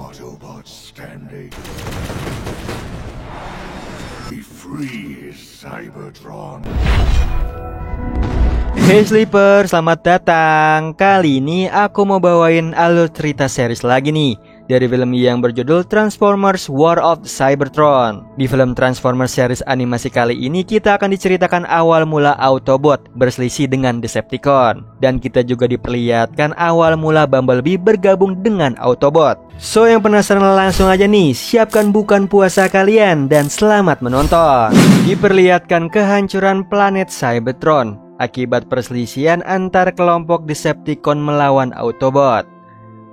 Autobots standing. Be free, Cybertron. Hey Sleeper, selamat datang. Kali ini aku mau bawain alur cerita series lagi nih, dari film yang berjudul Transformers War of the Cybertron. Di film Transformers series animasi kali ini kita akan diceritakan awal mula Autobot berselisih dengan Decepticon, dan kita juga diperlihatkan awal mula Bumblebee bergabung dengan Autobot. So yang penasaran langsung aja nih, siapkan bukan puasa kalian dan selamat menonton. Diperlihatkan kehancuran planet Cybertron akibat perselisihan antar kelompok Decepticon melawan Autobot.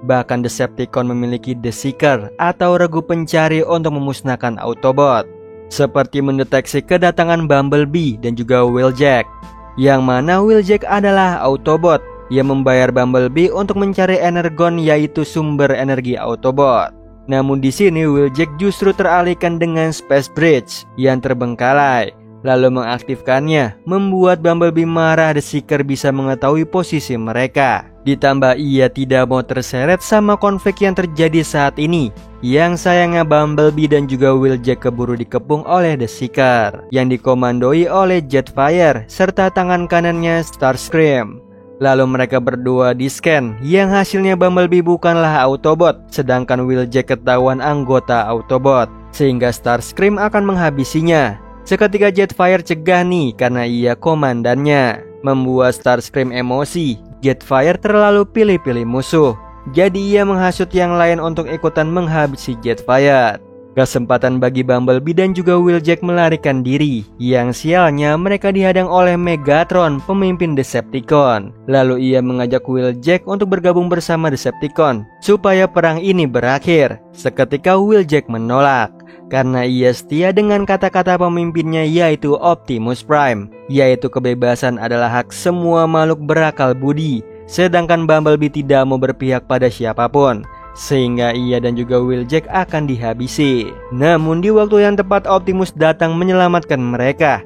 Bahkan Decepticon memiliki The Seeker atau regu pencari untuk memusnahkan Autobot, seperti mendeteksi kedatangan Bumblebee dan juga Wheeljack, yang mana Wheeljack adalah Autobot yang membayar Bumblebee untuk mencari energon, yaitu sumber energi Autobot. Namun di sini Wheeljack justru teralihkan dengan Space Bridge yang terbengkalai, lalu mengaktifkannya, membuat Bumblebee marah. The Seeker bisa mengetahui posisi mereka. Ditambah ia tidak mau terseret sama konflik yang terjadi saat ini, yang sayangnya Bumblebee dan juga Wheeljack keburu dikepung oleh The Seeker yang dikomandoi oleh Jetfire serta tangan kanannya Starscream. Lalu mereka berdua di-scan, yang hasilnya Bumblebee bukanlah Autobot, sedangkan Wheeljack ketahuan anggota Autobot, sehingga Starscream akan menghabisinya. Seketika Jetfire cegah nih karena ia komandannya, membuat Starscream emosi. Jetfire terlalu pilih-pilih musuh, jadi ia menghasut yang lain untuk ikutan menghabisi Jetfire. Kesempatan bagi Bumblebee dan juga Wheeljack melarikan diri, yang sialnya mereka dihadang oleh Megatron, pemimpin Decepticon. Lalu ia mengajak Wheeljack untuk bergabung bersama Decepticon supaya perang ini berakhir. Seketika Wheeljack menolak karena ia setia dengan kata-kata pemimpinnya, yaitu Optimus Prime, yaitu kebebasan adalah hak semua makhluk berakal budi. Sedangkan Bumblebee tidak mau berpihak pada siapapun, sehingga ia dan juga Wheeljack akan dihabisi. Namun di waktu yang tepat Optimus datang menyelamatkan mereka.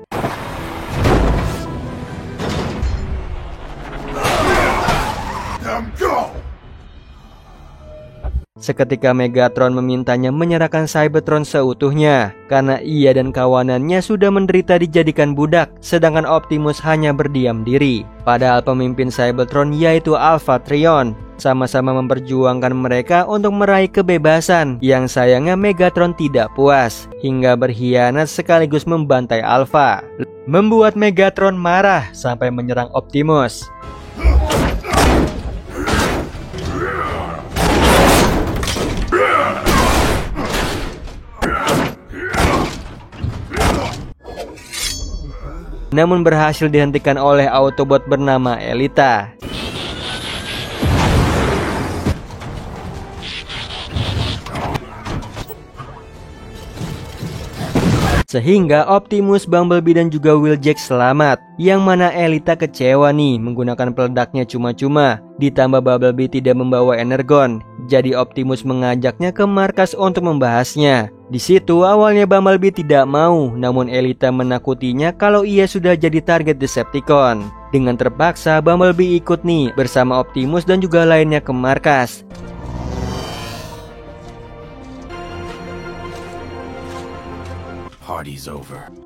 Seketika Megatron memintanya menyerahkan Cybertron seutuhnya karena ia dan kawanannya sudah menderita dijadikan budak, sedangkan Optimus hanya berdiam diri. Padahal pemimpin Cybertron yaitu Alpha Trion sama-sama memperjuangkan mereka untuk meraih kebebasan, yang sayangnya Megatron tidak puas hingga berkhianat sekaligus membantai Alpha, membuat Megatron marah sampai menyerang Optimus. Namun berhasil dihentikan oleh Autobot bernama Elita. Sehingga Optimus, Bumblebee dan juga Wheeljack selamat, yang mana Elita kecewa nih menggunakan peledaknya cuma-cuma. Ditambah Bumblebee tidak membawa energon, jadi Optimus mengajaknya ke markas untuk membahasnya. Di situ awalnya Bumblebee tidak mau, namun Elita menakutinya kalau ia sudah jadi target Decepticon. Dengan terpaksa Bumblebee ikut nih bersama Optimus dan juga lainnya ke markas.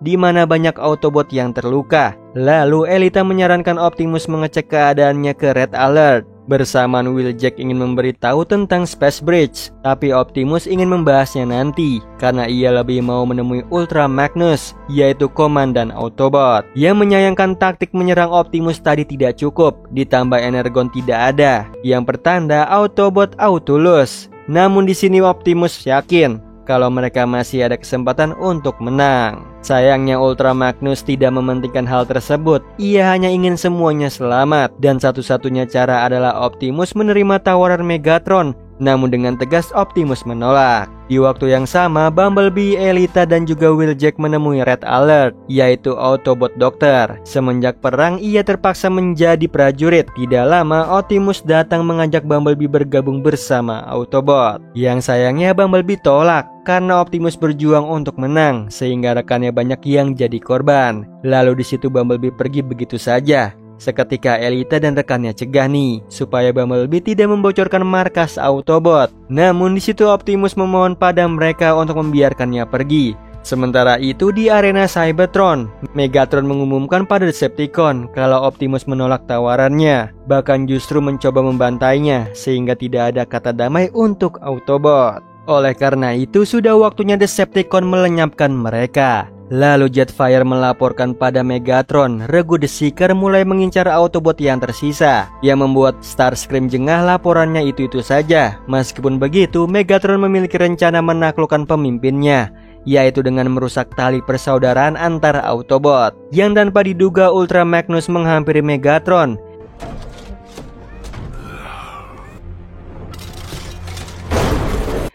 Di mana banyak Autobot yang terluka. Lalu Elita menyarankan Optimus mengecek keadaannya ke Red Alert. Bersamaan Wheeljack ingin memberitahu tentang Space Bridge, tapi Optimus ingin membahasnya nanti karena ia lebih mau menemui Ultra Magnus, yaitu komandan Autobot, yang menyayangkan taktik menyerang Optimus tadi tidak cukup, ditambah energon tidak ada, yang pertanda Autobot auto lose. Namun di sini Optimus yakin kalau mereka masih ada kesempatan untuk menang. Sayangnya Ultra Magnus tidak mementingkan hal tersebut. Ia hanya ingin semuanya selamat, dan satu-satunya cara adalah Optimus menerima tawaran Megatron. Namun dengan tegas Optimus menolak. Di waktu yang sama Bumblebee, Elita dan juga Wheeljack menemui Red Alert, yaitu Autobot Dokter. Semenjak perang ia terpaksa menjadi prajurit. Tidak lama Optimus datang mengajak Bumblebee bergabung bersama Autobot, yang sayangnya Bumblebee tolak karena Optimus berjuang untuk menang, sehingga rekannya banyak yang jadi korban. Lalu di situ Bumblebee pergi begitu saja. Seketika Elita dan rekannya cegah nih supaya Bumblebee tidak membocorkan markas Autobot. Namun di situ Optimus memohon pada mereka untuk membiarkannya pergi. Sementara itu di arena Cybertron, Megatron mengumumkan pada Decepticon kalau Optimus menolak tawarannya, bahkan justru mencoba membantainya sehingga tidak ada kata damai untuk Autobot. Oleh karena itu sudah waktunya Decepticon melenyapkan mereka. Lalu Jetfire melaporkan pada Megatron, regu The Seeker mulai mengincar Autobot yang tersisa, yang membuat Starscream jengah laporannya itu-itu saja. Meskipun begitu, Megatron memiliki rencana menaklukkan pemimpinnya, yaitu dengan merusak tali persaudaraan antara Autobot, yang tanpa diduga Ultra Magnus menghampiri Megatron.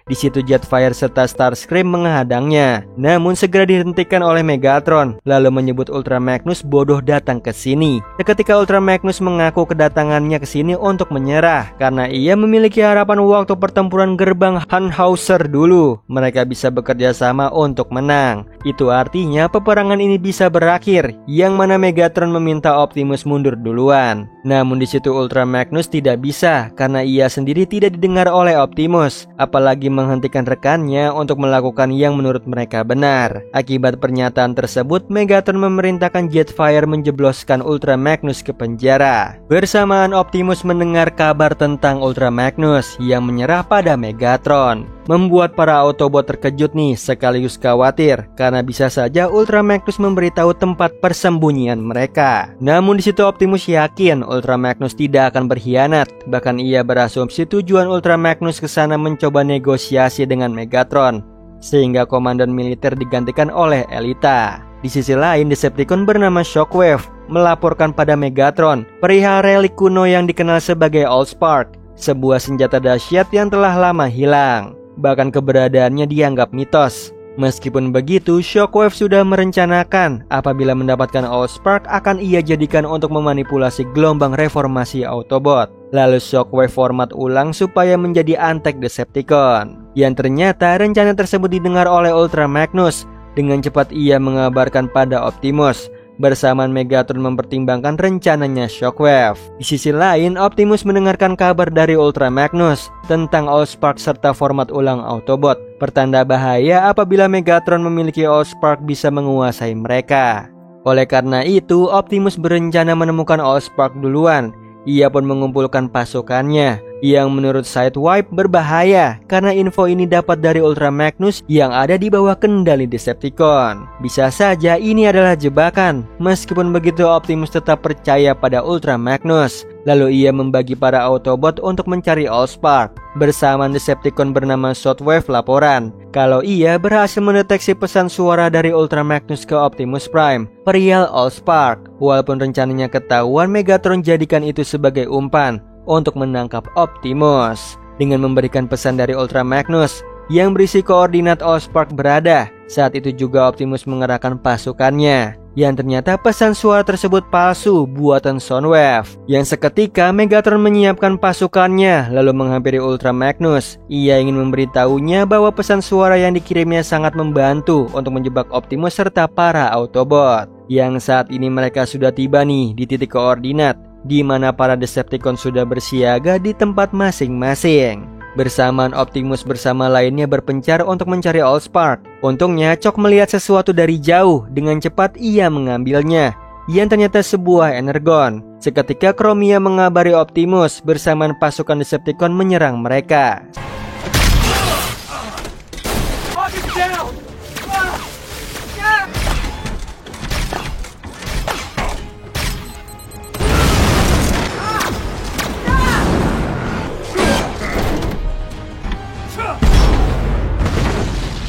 Di situ Jetfire serta Starscream menghadangnya, namun segera dihentikan oleh Megatron, lalu menyebut Ultra Magnus bodoh datang ke sini. Seketika Ultra Magnus mengaku kedatangannya ke sini untuk menyerah karena ia memiliki harapan waktu pertempuran gerbang Tannhauser dulu mereka bisa bekerja sama untuk menang. Itu artinya peperangan ini bisa berakhir, yang mana Megatron meminta Optimus mundur duluan. Namun di situ Ultra Magnus tidak bisa karena ia sendiri tidak didengar oleh Optimus, apalagi menghentikan rekannya untuk melakukan yang menurut mereka benar. Akibat pernyataan tersebut, Megatron memerintahkan Jetfire menjebloskan Ultra Magnus ke penjara. Bersamaan Optimus mendengar kabar tentang Ultra Magnus yang menyerah pada Megatron, membuat para Autobot terkejut nih sekaligus khawatir karena bisa saja Ultra Magnus memberitahu tempat persembunyian mereka. Namun di situ Optimus yakin Ultra Magnus tidak akan berkhianat, bahkan ia berasumsi tujuan Ultra Magnus ke sana mencoba negosiasi dengan Megatron, sehingga komandan militer digantikan oleh Elita. Di sisi lain, Decepticon bernama Shockwave melaporkan pada Megatron perihal relik kuno yang dikenal sebagai Allspark, sebuah senjata dahsyat yang telah lama hilang. Bahkan keberadaannya dianggap mitos. Meskipun begitu, Shockwave sudah merencanakan apabila mendapatkan Allspark akan ia jadikan untuk memanipulasi gelombang reformasi Autobot. Lalu Shockwave format ulang supaya menjadi antek Decepticon. Yang ternyata rencana tersebut didengar oleh Ultra Magnus. Dengan cepat ia mengabarkan pada Optimus. Bersamaan Megatron mempertimbangkan rencananya Shockwave. Di sisi lain, Optimus mendengarkan kabar dari Ultra Magnus tentang Allspark serta format ulang Autobot. Pertanda bahaya apabila Megatron memiliki Allspark bisa menguasai mereka. Oleh karena itu, Optimus berencana menemukan Allspark duluan. Ia pun mengumpulkan pasukannya, yang menurut Sideswipe berbahaya karena info ini dapat dari Ultra Magnus yang ada di bawah kendali Decepticon. Bisa saja ini adalah jebakan. Meskipun begitu, Optimus tetap percaya pada Ultra Magnus. Lalu ia membagi para Autobot untuk mencari Allspark. Bersamaan Decepticon bernama Shockwave laporan kalau ia berhasil mendeteksi pesan suara dari Ultra Magnus ke Optimus Prime perihal Allspark. Walaupun rencananya ketahuan, Megatron jadikan itu sebagai umpan untuk menangkap Optimus dengan memberikan pesan dari Ultra Magnus yang berisi koordinat Allspark berada. Saat itu juga Optimus mengerahkan pasukannya, yang ternyata pesan suara tersebut palsu buatan Soundwave. Yang seketika Megatron menyiapkan pasukannya lalu menghampiri Ultra Magnus. Ia ingin memberitahunya bahwa pesan suara yang dikirimnya sangat membantu untuk menjebak Optimus serta para Autobot. Yang saat ini mereka sudah tiba nih di titik koordinat, di mana para Decepticon sudah bersiaga di tempat masing-masing. Bersamaan Optimus bersama lainnya berpencar untuk mencari Allspark. Untungnya Chok melihat sesuatu dari jauh. Dengan cepat ia mengambilnya, yang ternyata sebuah energon. Seketika Chromia mengabari Optimus bersamaan pasukan Decepticon menyerang mereka.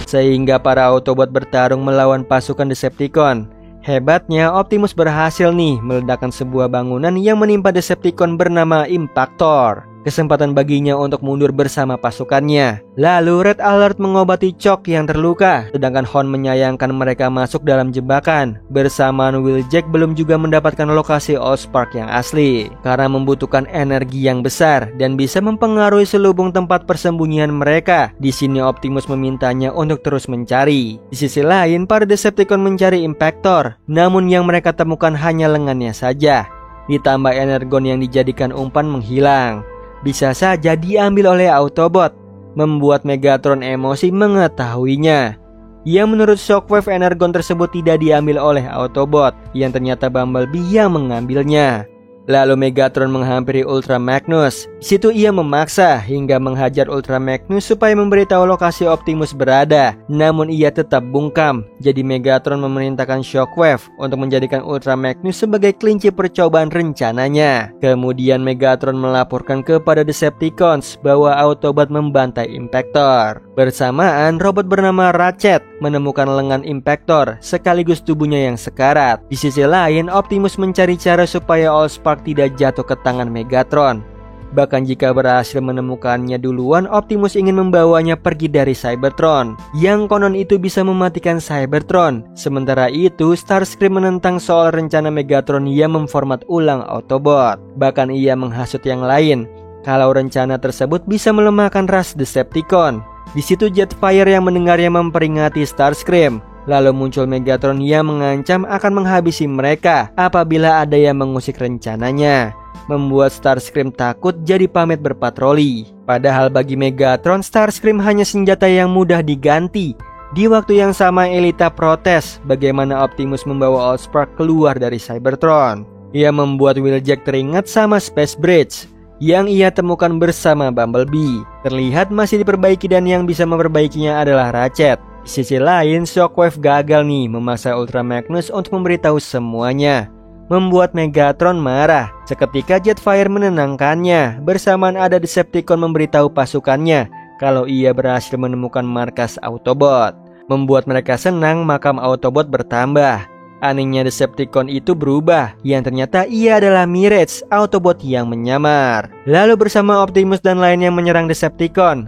Sehingga para Autobot bertarung melawan pasukan Decepticon. Hebatnya Optimus berhasil nih meledakkan sebuah bangunan yang menimpa Decepticon bernama Impactor. Kesempatan baginya untuk mundur bersama pasukannya. Lalu Red Alert mengobati Chok yang terluka, sedangkan Hon menyayangkan mereka masuk dalam jebakan. Bersamaan Wheeljack belum juga mendapatkan lokasi Allspark yang asli karena membutuhkan energi yang besar dan bisa mempengaruhi selubung tempat persembunyian mereka. Di sini Optimus memintanya untuk terus mencari. Di sisi lain, para Decepticon mencari Impactor, namun yang mereka temukan hanya lengannya saja. ditambah energon yang dijadikan umpan menghilang. Bisa saja diambil oleh Autobot, membuat Megatron emosi mengetahuinya. Yang menurut Shockwave energon tersebut tidak diambil oleh Autobot, yang ternyata Bumblebee yang mengambilnya. Lalu Megatron menghampiri Ultra Magnus. Di situ ia memaksa hingga menghajar Ultra Magnus supaya memberitahu lokasi Optimus berada. Namun ia tetap bungkam. Jadi Megatron memerintahkan Shockwave untuk menjadikan Ultra Magnus sebagai kelinci percobaan rencananya. Kemudian Megatron melaporkan kepada Decepticons bahwa Autobot membantai Impactor. Bersamaan, robot bernama Ratchet menemukan lengan Impactor sekaligus tubuhnya yang sekarat. Di sisi lain, Optimus mencari cara supaya Allspark tidak jatuh ke tangan Megatron. Bahkan jika berhasil menemukannya duluan, Optimus ingin membawanya pergi dari Cybertron, yang konon itu bisa mematikan Cybertron. Sementara itu, Starscream menentang soal rencana Megatron yang memformat ulang Autobot. Bahkan ia menghasut yang lain kalau rencana tersebut bisa melemahkan ras Decepticon. Di situ Jetfire yang mendengarnya memperingati Starscream. Lalu muncul Megatron yang mengancam akan menghabisi mereka apabila ada yang mengusik rencananya, membuat Starscream takut jadi pamit berpatroli. Padahal bagi Megatron, Starscream hanya senjata yang mudah diganti. Di waktu yang sama, Elita protes bagaimana Optimus membawa Allspark keluar dari Cybertron. Ia membuat Wheeljack teringat sama Space Bridge yang ia temukan bersama Bumblebee. Terlihat masih diperbaiki dan yang bisa memperbaikinya adalah Ratchet. Di sisi lain, Shockwave gagal nih memaksa Ultra Magnus untuk memberitahu semuanya, membuat Megatron marah. Seketika Jetfire menenangkannya. Bersamaan ada Decepticon memberitahu pasukannya kalau ia berhasil menemukan markas Autobot. Membuat mereka senang, makam Autobot bertambah. Anehnya Decepticon itu berubah, yang ternyata ia adalah Mirage, Autobot yang menyamar. Lalu bersama Optimus dan lain yang menyerang Decepticon.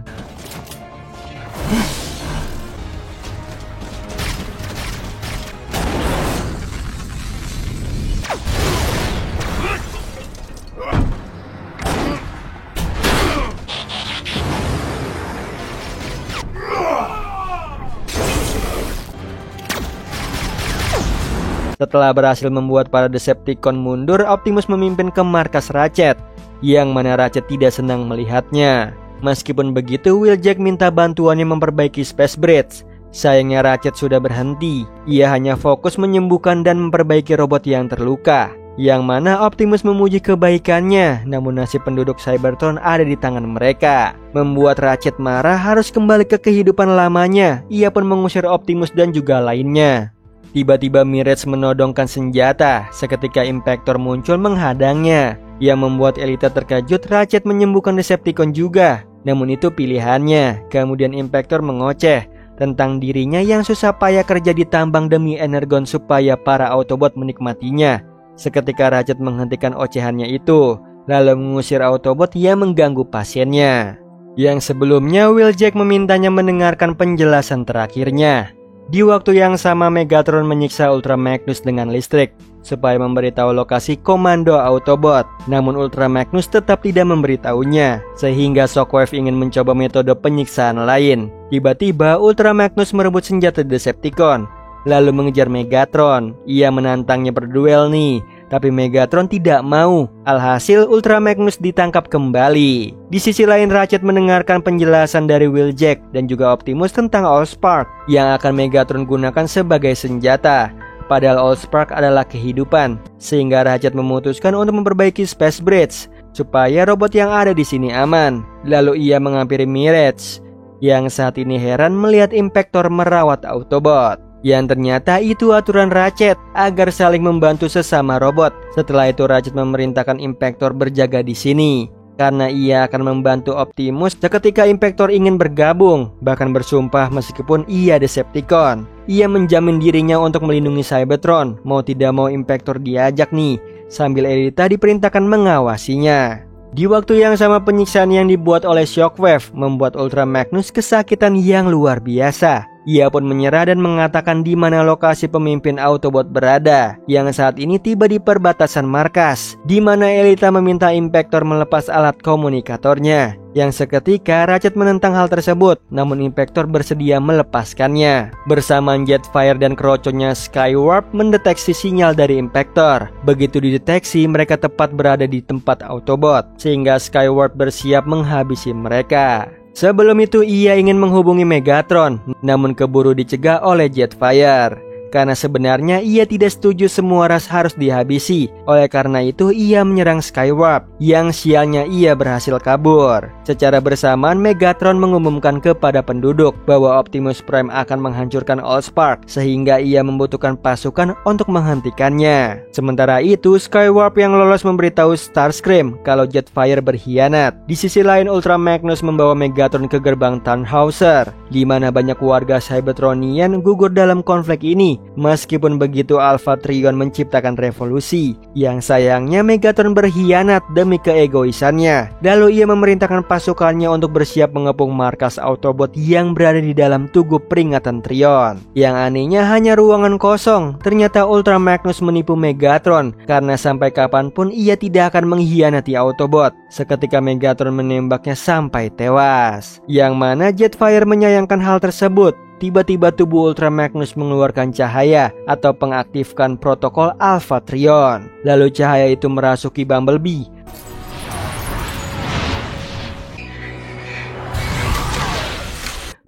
Setelah berhasil membuat para Decepticon mundur, Optimus memimpin ke markas Ratchet, yang mana Ratchet tidak senang melihatnya. Meskipun begitu, Wheeljack minta bantuannya memperbaiki Space Bridge. Sayangnya Ratchet sudah berhenti. Ia hanya fokus menyembuhkan dan memperbaiki robot yang terluka, yang mana Optimus memuji kebaikannya. Namun nasib penduduk Cybertron ada di tangan mereka, membuat Ratchet marah harus kembali ke kehidupan lamanya. Ia pun mengusir Optimus dan juga lainnya. Tiba-tiba Mirage menodongkan senjata. Seketika Impactor muncul menghadangnya, yang membuat Elita terkejut. Ratchet menyembuhkan Decepticon juga, namun itu pilihannya. Kemudian Impactor mengoceh tentang dirinya yang susah payah kerja di tambang demi energon supaya para Autobot menikmatinya. Seketika Ratchet menghentikan ocehannya itu, lalu mengusir Autobot yang mengganggu pasiennya. Yang sebelumnya Wheeljack memintanya mendengarkan penjelasan terakhirnya. Di waktu yang sama, Megatron menyiksa Ultra Magnus dengan listrik supaya memberitahu lokasi komando Autobot. Namun Ultra Magnus tetap tidak memberitahunya, sehingga Shockwave ingin mencoba metode penyiksaan lain. Tiba-tiba Ultra Magnus merebut senjata Decepticon, lalu mengejar Megatron. Ia menantangnya berduel nih, tapi Megatron tidak mau. Alhasil Ultra Magnus ditangkap kembali. Di sisi lain, Ratchet mendengarkan penjelasan dari Wheeljack dan juga Optimus tentang Allspark yang akan Megatron gunakan sebagai senjata. Padahal Allspark adalah kehidupan, sehingga Ratchet memutuskan untuk memperbaiki Space Bridge supaya robot yang ada di sini aman. Lalu ia menghampiri Mirage, yang saat ini heran melihat Impactor merawat Autobot, yang ternyata itu aturan Ratchet agar saling membantu sesama robot. Setelah itu Ratchet memerintahkan Impactor berjaga di sini karena ia akan membantu Optimus seketika Impactor ingin bergabung, bahkan bersumpah meskipun ia Decepticon. Ia menjamin dirinya untuk melindungi Cybertron. Mau tidak mau Impactor diajak nih, sambil Elita diperintahkan mengawasinya. Di waktu yang sama, penyiksaan yang dibuat oleh Shockwave membuat Ultra Magnus kesakitan yang luar biasa. Ia pun menyerah dan mengatakan di mana lokasi pemimpin Autobot berada, yang saat ini tiba di perbatasan markas, di mana Elita meminta Impactor melepas alat komunikatornya. Yang seketika Ratchet menentang hal tersebut, namun Impactor bersedia melepaskannya. Bersamaan Jetfire dan kroconya Skywarp mendeteksi sinyal dari Impactor. Begitu dideteksi, mereka tepat berada di tempat Autobot, sehingga Skywarp bersiap menghabisi mereka. Sebelum itu ia ingin menghubungi Megatron, namun keburu dicegah oleh Jetfire. Karena sebenarnya ia tidak setuju semua ras harus dihabisi. Oleh karena itu ia menyerang Skywarp, yang sialnya ia berhasil kabur. Secara bersamaan Megatron mengumumkan kepada penduduk bahwa Optimus Prime akan menghancurkan Allspark, sehingga ia membutuhkan pasukan untuk menghentikannya. Sementara itu Skywarp yang lolos memberitahu Starscream kalau Jetfire berkhianat. Di sisi lain Ultra Magnus membawa Megatron ke gerbang Tannhauser, di mana banyak warga Cybertronian gugur dalam konflik ini. Meskipun begitu Alpha Trion menciptakan revolusi, yang sayangnya Megatron berkhianat demi keegoisannya. Lalu ia memerintahkan pasukannya untuk bersiap mengepung markas Autobot yang berada di dalam tugu peringatan Trion. Yang anehnya hanya ruangan kosong. Ternyata Ultra Magnus menipu Megatron, karena sampai kapanpun ia tidak akan mengkhianati Autobot. Seketika Megatron menembaknya sampai tewas, yang mana Jetfire menyayangkan hal tersebut. Tiba-tiba tubuh Ultra Magnus mengeluarkan cahaya atau mengaktifkan protokol Alpha Trion. Lalu cahaya itu merasuki Bumblebee.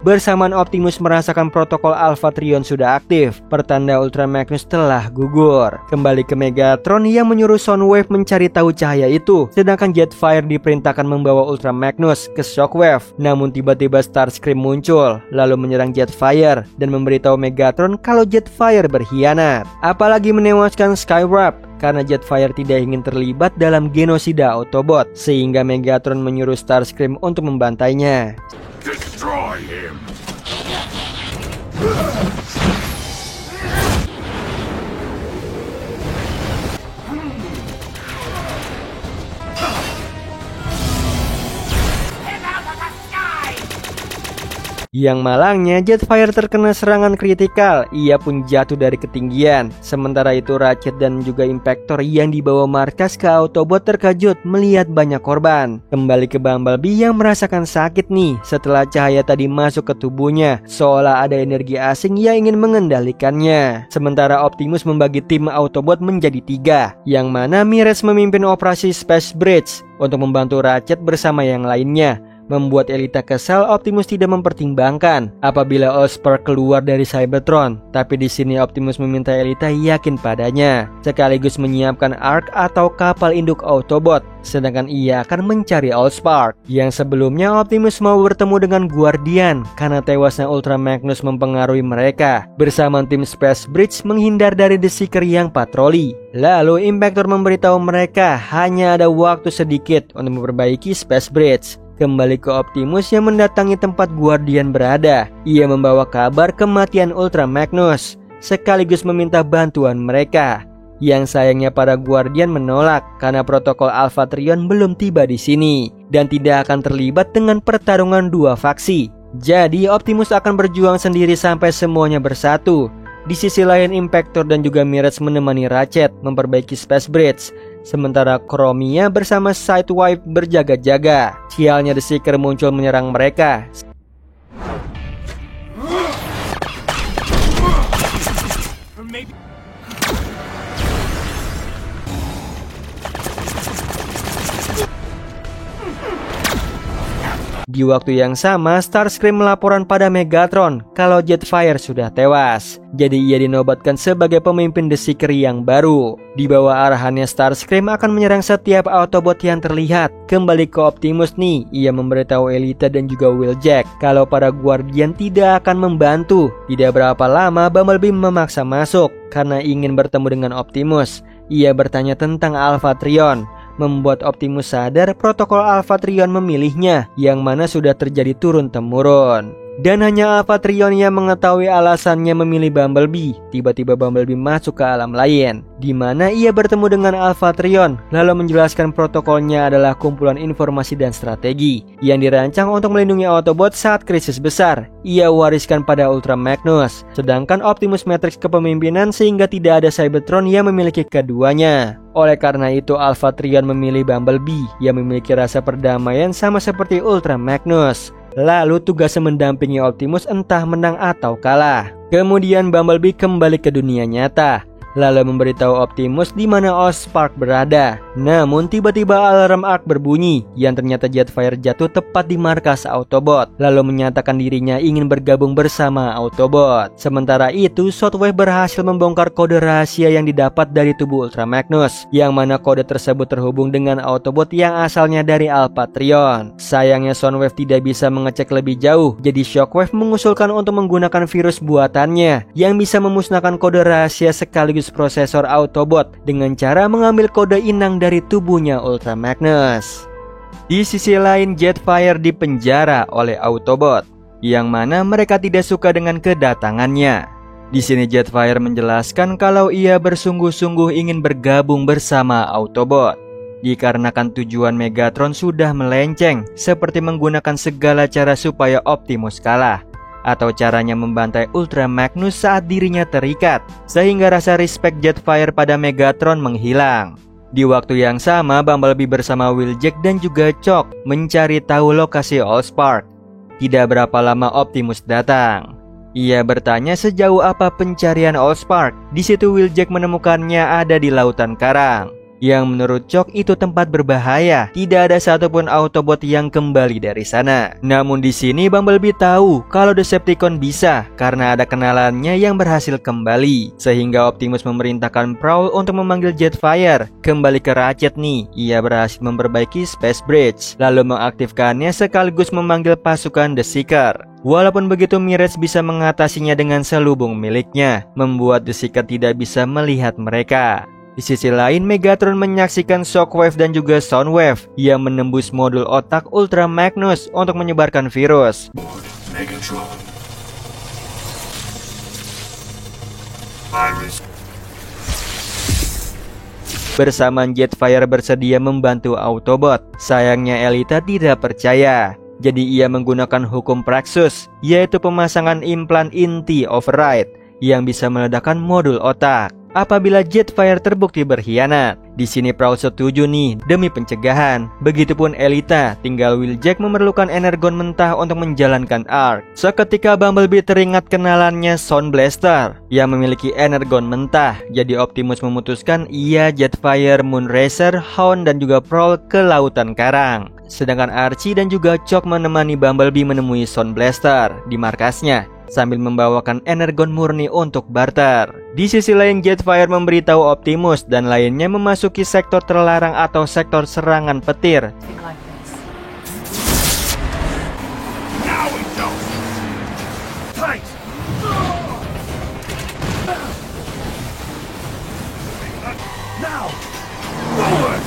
Bersamaan Optimus merasakan protokol Alpha Trion sudah aktif, pertanda Ultra Magnus telah gugur. Kembali ke Megatron yang menyuruh Soundwave mencari tahu cahaya itu, sedangkan Jetfire diperintahkan membawa Ultra Magnus ke Shockwave. Namun tiba-tiba Starscream muncul, lalu menyerang Jetfire dan memberitahu Megatron kalau Jetfire berkhianat, apalagi menewaskan Skywarp. Karena Jetfire tidak ingin terlibat dalam genosida Autobot, sehingga Megatron menyuruh Starscream untuk membantainya. Destroy him! Yang malangnya Jetfire terkena serangan kritikal, ia pun jatuh dari ketinggian. Sementara itu Ratchet dan juga Impactor yang dibawa markas ke Autobot terkejut melihat banyak korban. Kembali ke Bumblebee yang merasakan sakit nih setelah cahaya tadi masuk ke tubuhnya, seolah ada energi asing yang ingin mengendalikannya. Sementara Optimus membagi tim Autobot menjadi 3, yang mana Mires memimpin operasi Space Bridge untuk membantu Ratchet bersama yang lainnya. Membuat Elita kesal, Optimus tidak mempertimbangkan apabila Allspark keluar dari Cybertron. Tapi di sini Optimus meminta Elita yakin padanya, sekaligus menyiapkan Ark atau kapal induk Autobot. Sedangkan ia akan mencari Allspark. Yang sebelumnya Optimus mau bertemu dengan Guardian karena tewasnya Ultra Magnus mempengaruhi mereka. Bersama tim Space Bridge menghindar dari The Seeker yang patroli. Lalu Impactor memberitahu mereka hanya ada waktu sedikit untuk memperbaiki Space Bridge. Kembali ke Optimus yang mendatangi tempat Guardian berada. Ia membawa kabar kematian Ultra Magnus, sekaligus meminta bantuan mereka. Yang sayangnya para Guardian menolak karena protokol Alpha Trion belum tiba di sini dan tidak akan terlibat dengan pertarungan dua faksi. Jadi Optimus akan berjuang sendiri sampai semuanya bersatu. Di sisi lain Impactor dan juga Mirage menemani Ratchet memperbaiki Space Bridge. Sementara Chromia bersama Sideswipe berjaga-jaga. Sialnya The Seeker muncul menyerang mereka. Di waktu yang sama, Starscream melaporkan pada Megatron kalau Jetfire sudah tewas. Jadi ia dinobatkan sebagai pemimpin The Seeker yang baru. Di bawah arahannya Starscream akan menyerang setiap Autobot yang terlihat. Kembali ke Optimus nih, ia memberitahu Elita dan juga Wheeljack kalau para Guardian tidak akan membantu. Tidak berapa lama Bumblebee memaksa masuk karena ingin bertemu dengan Optimus. Ia bertanya tentang Alpha Trion, membuat Optimus sadar protokol Alpha Trion memilihnya, yang mana sudah terjadi turun-temurun. Dan hanya Alphatrion yang mengetahui alasannya memilih Bumblebee. Tiba-tiba Bumblebee masuk ke alam lain, di mana ia bertemu dengan Alphatrion, lalu menjelaskan protokolnya adalah kumpulan informasi dan strategi yang dirancang untuk melindungi Autobot saat krisis besar. Ia wariskan pada Ultra Magnus, sedangkan Optimus Matrix kepemimpinan sehingga tidak ada Cybertron yang memiliki keduanya. Oleh karena itu Alphatrion memilih Bumblebee yang memiliki rasa perdamaian sama seperti Ultra Magnus. Lalu tugasnya mendampingi Optimus entah menang atau kalah. Kemudian Bumblebee kembali ke dunia nyata, lalu memberitahu Optimus di mana Allspark berada. Namun tiba-tiba alarm Ark berbunyi yang ternyata Jetfire jatuh tepat di markas Autobot, lalu menyatakan dirinya ingin bergabung bersama Autobot. Sementara itu Shockwave berhasil membongkar kode rahasia yang didapat dari tubuh Ultra Magnus, yang mana kode tersebut terhubung dengan Autobot yang asalnya dari Alphatrion. Sayangnya Soundwave tidak bisa mengecek lebih jauh, jadi Shockwave mengusulkan untuk menggunakan virus buatannya yang bisa memusnahkan kode rahasia sekaligus prosesor Autobot dengan cara mengambil kode inang dari tubuhnya Ultra Magnus. Di sisi lain Jetfire dipenjara oleh Autobot, yang mana mereka tidak suka dengan kedatangannya. Di sini Jetfire menjelaskan kalau ia bersungguh-sungguh ingin bergabung bersama Autobot, dikarenakan tujuan Megatron sudah melenceng, seperti menggunakan segala cara supaya Optimus kalah, atau caranya membantai Ultra Magnus saat dirinya terikat, sehingga rasa respect Jetfire pada Megatron menghilang. Di waktu yang sama Bumblebee bersama Wheeljack dan juga Chock mencari tahu lokasi Allspark. Tidak berapa lama Optimus datang. Ia bertanya sejauh apa pencarian Allspark. Di situ Wheeljack menemukannya ada di lautan karang, yang menurut Chock itu tempat berbahaya. Tidak ada satupun Autobot yang kembali dari sana. Namun di sini Bumblebee tahu kalau Decepticon bisa karena ada kenalannya yang berhasil kembali, sehingga Optimus memerintahkan Prowl untuk memanggil Jetfire kembali ke Ratchet nih. Ia berhasil memperbaiki Space Bridge, lalu mengaktifkannya sekaligus memanggil pasukan The Seeker. Walaupun begitu Mirage bisa mengatasinya dengan selubung miliknya, membuat The Seeker tidak bisa melihat mereka. Di sisi lain Megatron menyaksikan Shockwave dan juga Soundwave yang menembus modul otak Ultra Magnus untuk menyebarkan virus. Megatron. Bersamaan Jetfire bersedia membantu Autobot. Sayangnya Elita tidak percaya. Jadi ia menggunakan hukum Praxis, yaitu pemasangan implan inti override yang bisa meledakkan modul otak apabila Jetfire terbukti berkhianat. Di sini Prowl setuju nih demi pencegahan. Begitupun Elita, tinggal Wheeljack memerlukan energon mentah untuk menjalankan Ark. Seketika Bumblebee teringat kenalannya Sound Blaster yang memiliki energon mentah. Jadi Optimus memutuskan ia, Jetfire, Moonracer, Hound dan juga Prowl ke lautan karang. Sedangkan Archie dan juga Chock menemani Bumblebee menemui Sound Blaster di markasnya sambil membawakan energon murni untuk barter. Di sisi lain Jetfire memberitahu Optimus dan lainnya memasuki sektor terlarang atau sektor serangan petir. Now we go. Tight. Now. Forward.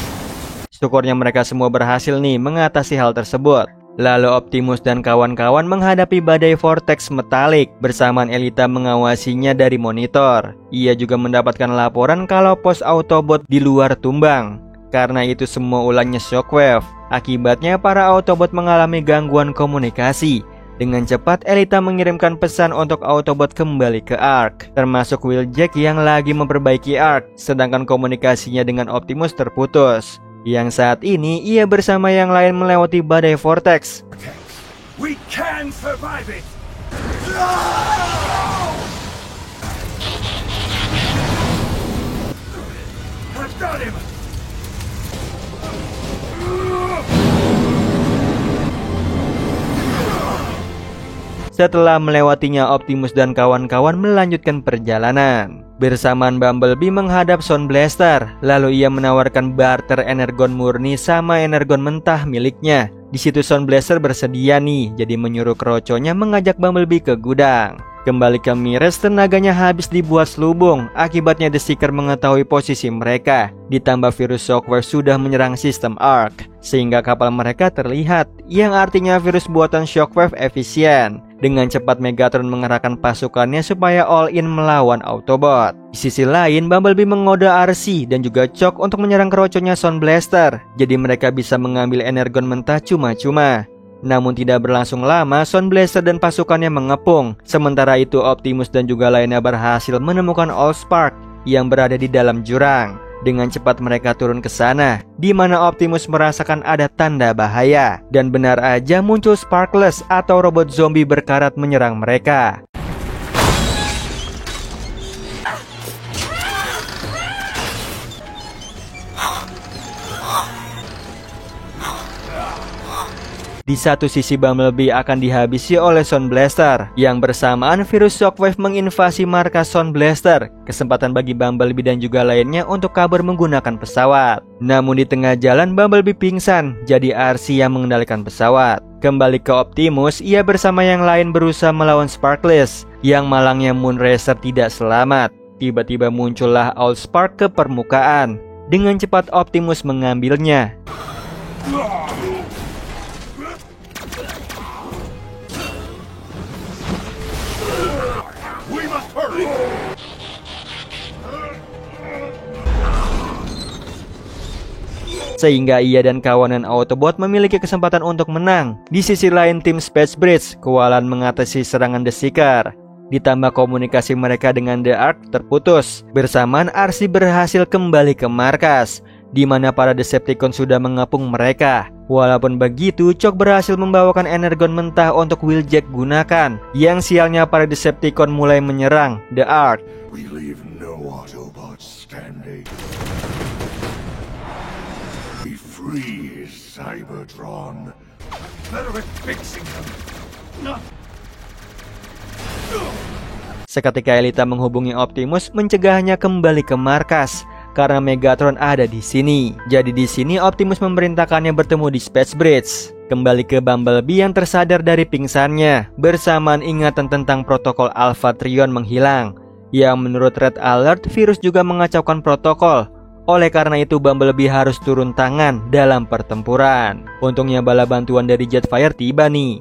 Syukurnya mereka semua berhasil nih mengatasi hal tersebut. Lalu Optimus dan kawan-kawan menghadapi badai vortex metalik bersamaan Elita mengawasinya dari monitor. Ia juga mendapatkan laporan kalau pos Autobot di luar tumbang. Karena itu semua ulangnya Shockwave. Akibatnya para Autobot mengalami gangguan komunikasi. Dengan cepat Elita mengirimkan pesan untuk Autobot kembali ke Ark, termasuk Wheeljack yang lagi memperbaiki Ark, sedangkan komunikasinya dengan Optimus terputus. Yang saat ini ia bersama yang lain melewati badai vortex. We can survive it. I've got him. Setelah melewatinya Optimus dan kawan-kawan melanjutkan perjalanan. Bersamaan Bumblebee menghadap Sound Blaster, lalu ia menawarkan barter energon murni sama energon mentah miliknya. Di situ Sound Blaster bersedia nih, jadi menyuruh kroconya mengajak Bumblebee ke gudang. Kembali ke Mirage, tenaganya habis dibuat selubung. Akibatnya The Seeker mengetahui posisi mereka. Ditambah virus Shockwave sudah menyerang sistem Ark, sehingga kapal mereka terlihat, yang artinya virus buatan Shockwave efisien. Dengan cepat Megatron mengerahkan pasukannya supaya all in melawan Autobot. Di sisi lain, Bumblebee mengode RC dan juga Shock untuk menyerang keroconya Sound Blaster. Jadi mereka bisa mengambil energon mentah cuma-cuma. Namun tidak berlangsung lama, Sound Blaster dan pasukannya mengepung. Sementara itu Optimus dan juga lainnya berhasil menemukan Allspark yang berada di dalam jurang. Dengan cepat mereka turun ke sana, di mana Optimus merasakan ada tanda bahaya. Dan benar aja muncul Sparkless atau robot zombie berkarat menyerang mereka. Di satu sisi Bumblebee akan dihabisi oleh Sound Blaster, yang bersamaan virus Shockwave menginvasi markas Sound Blaster. Kesempatan bagi Bumblebee dan juga lainnya untuk kabur menggunakan pesawat. Namun di tengah jalan Bumblebee pingsan, jadi RC yang mengendalikan pesawat. Kembali ke Optimus, ia bersama yang lain berusaha melawan Sparkless. Yang malangnya Moonracer tidak selamat. Tiba-tiba muncullah Allspark ke permukaan. Dengan cepat Optimus mengambilnya. Sehingga ia dan kawanan Autobot memiliki kesempatan untuk menang. Di sisi lain tim Space Bridge kewalahan mengatasi serangan The Seeker. Ditambah komunikasi mereka dengan The Ark terputus. Bersamaan RC berhasil kembali ke markas, di mana para Decepticon sudah mengepung mereka. Walaupun begitu, Shock berhasil membawakan energon mentah untuk Wheeljack gunakan. Yang sialnya para Decepticon mulai menyerang The Ark. We leave no Autobots standing. We free Cybertron. Better at fixing them. No. Seketika Elita menghubungi Optimus mencegahnya kembali ke markas karena Megatron ada di sini. Jadi di sini Optimus memerintahkannya bertemu di Space Bridge. Kembali ke Bumblebee yang tersadar dari pingsannya, bersamaan ingatan tentang protokol Alpha Trion menghilang. Yang menurut Red Alert, virus juga mengacaukan protokol. Oleh karena itu Bumblebee harus turun tangan dalam pertempuran. Untungnya bala bantuan dari Jetfire tiba nih.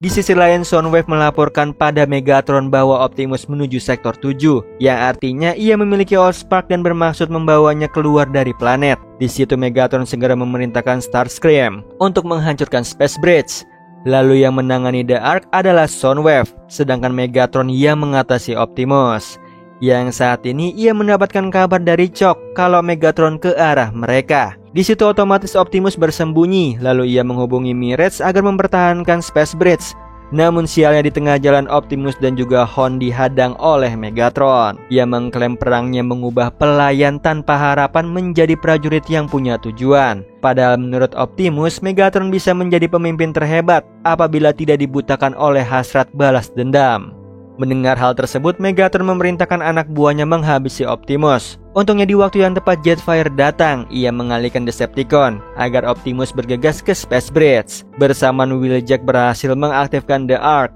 Di sisi lain, Soundwave melaporkan pada Megatron bahwa Optimus menuju sektor 7, yang artinya ia memiliki Allspark dan bermaksud membawanya keluar dari planet. Di situ Megatron segera memerintahkan Starscream untuk menghancurkan Space Bridge. Lalu yang menangani The Ark adalah Soundwave, sedangkan Megatron yang mengatasi Optimus. Yang saat ini ia mendapatkan kabar dari Shock kalau Megatron ke arah mereka. Di situ otomatis Optimus bersembunyi, lalu ia menghubungi Mirage agar mempertahankan Space Bridge. Namun sialnya di tengah jalan Optimus dan juga Hon dihadang oleh Megatron. Ia mengklaim perangnya mengubah pelayan tanpa harapan menjadi prajurit yang punya tujuan. Padahal menurut Optimus, Megatron bisa menjadi pemimpin terhebat apabila tidak dibutakan oleh hasrat balas dendam. Mendengar hal tersebut, Megatron memerintahkan anak buahnya menghabisi Optimus. Untungnya di waktu yang tepat Jetfire datang. Ia mengalihkan Decepticon agar Optimus bergegas ke Space Bridge. Bersamaan Wheeljack berhasil mengaktifkan The Ark.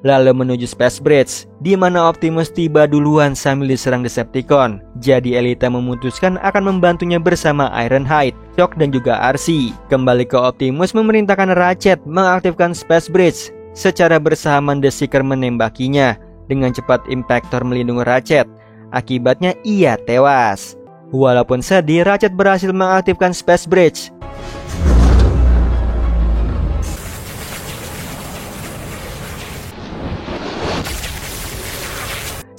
Lalu menuju Space Bridge, di mana Optimus tiba duluan sambil diserang Decepticon. Jadi Elita memutuskan akan membantunya bersama Ironhide, Shock dan juga RC. Kembali ke Optimus memerintahkan Ratchet mengaktifkan Space Bridge. Secara bersamaan The Seeker menembakinya. Dengan cepat Impactor melindungi Ratchet. Akibatnya ia tewas. Walaupun sedih, Ratchet berhasil mengaktifkan Space Bridge.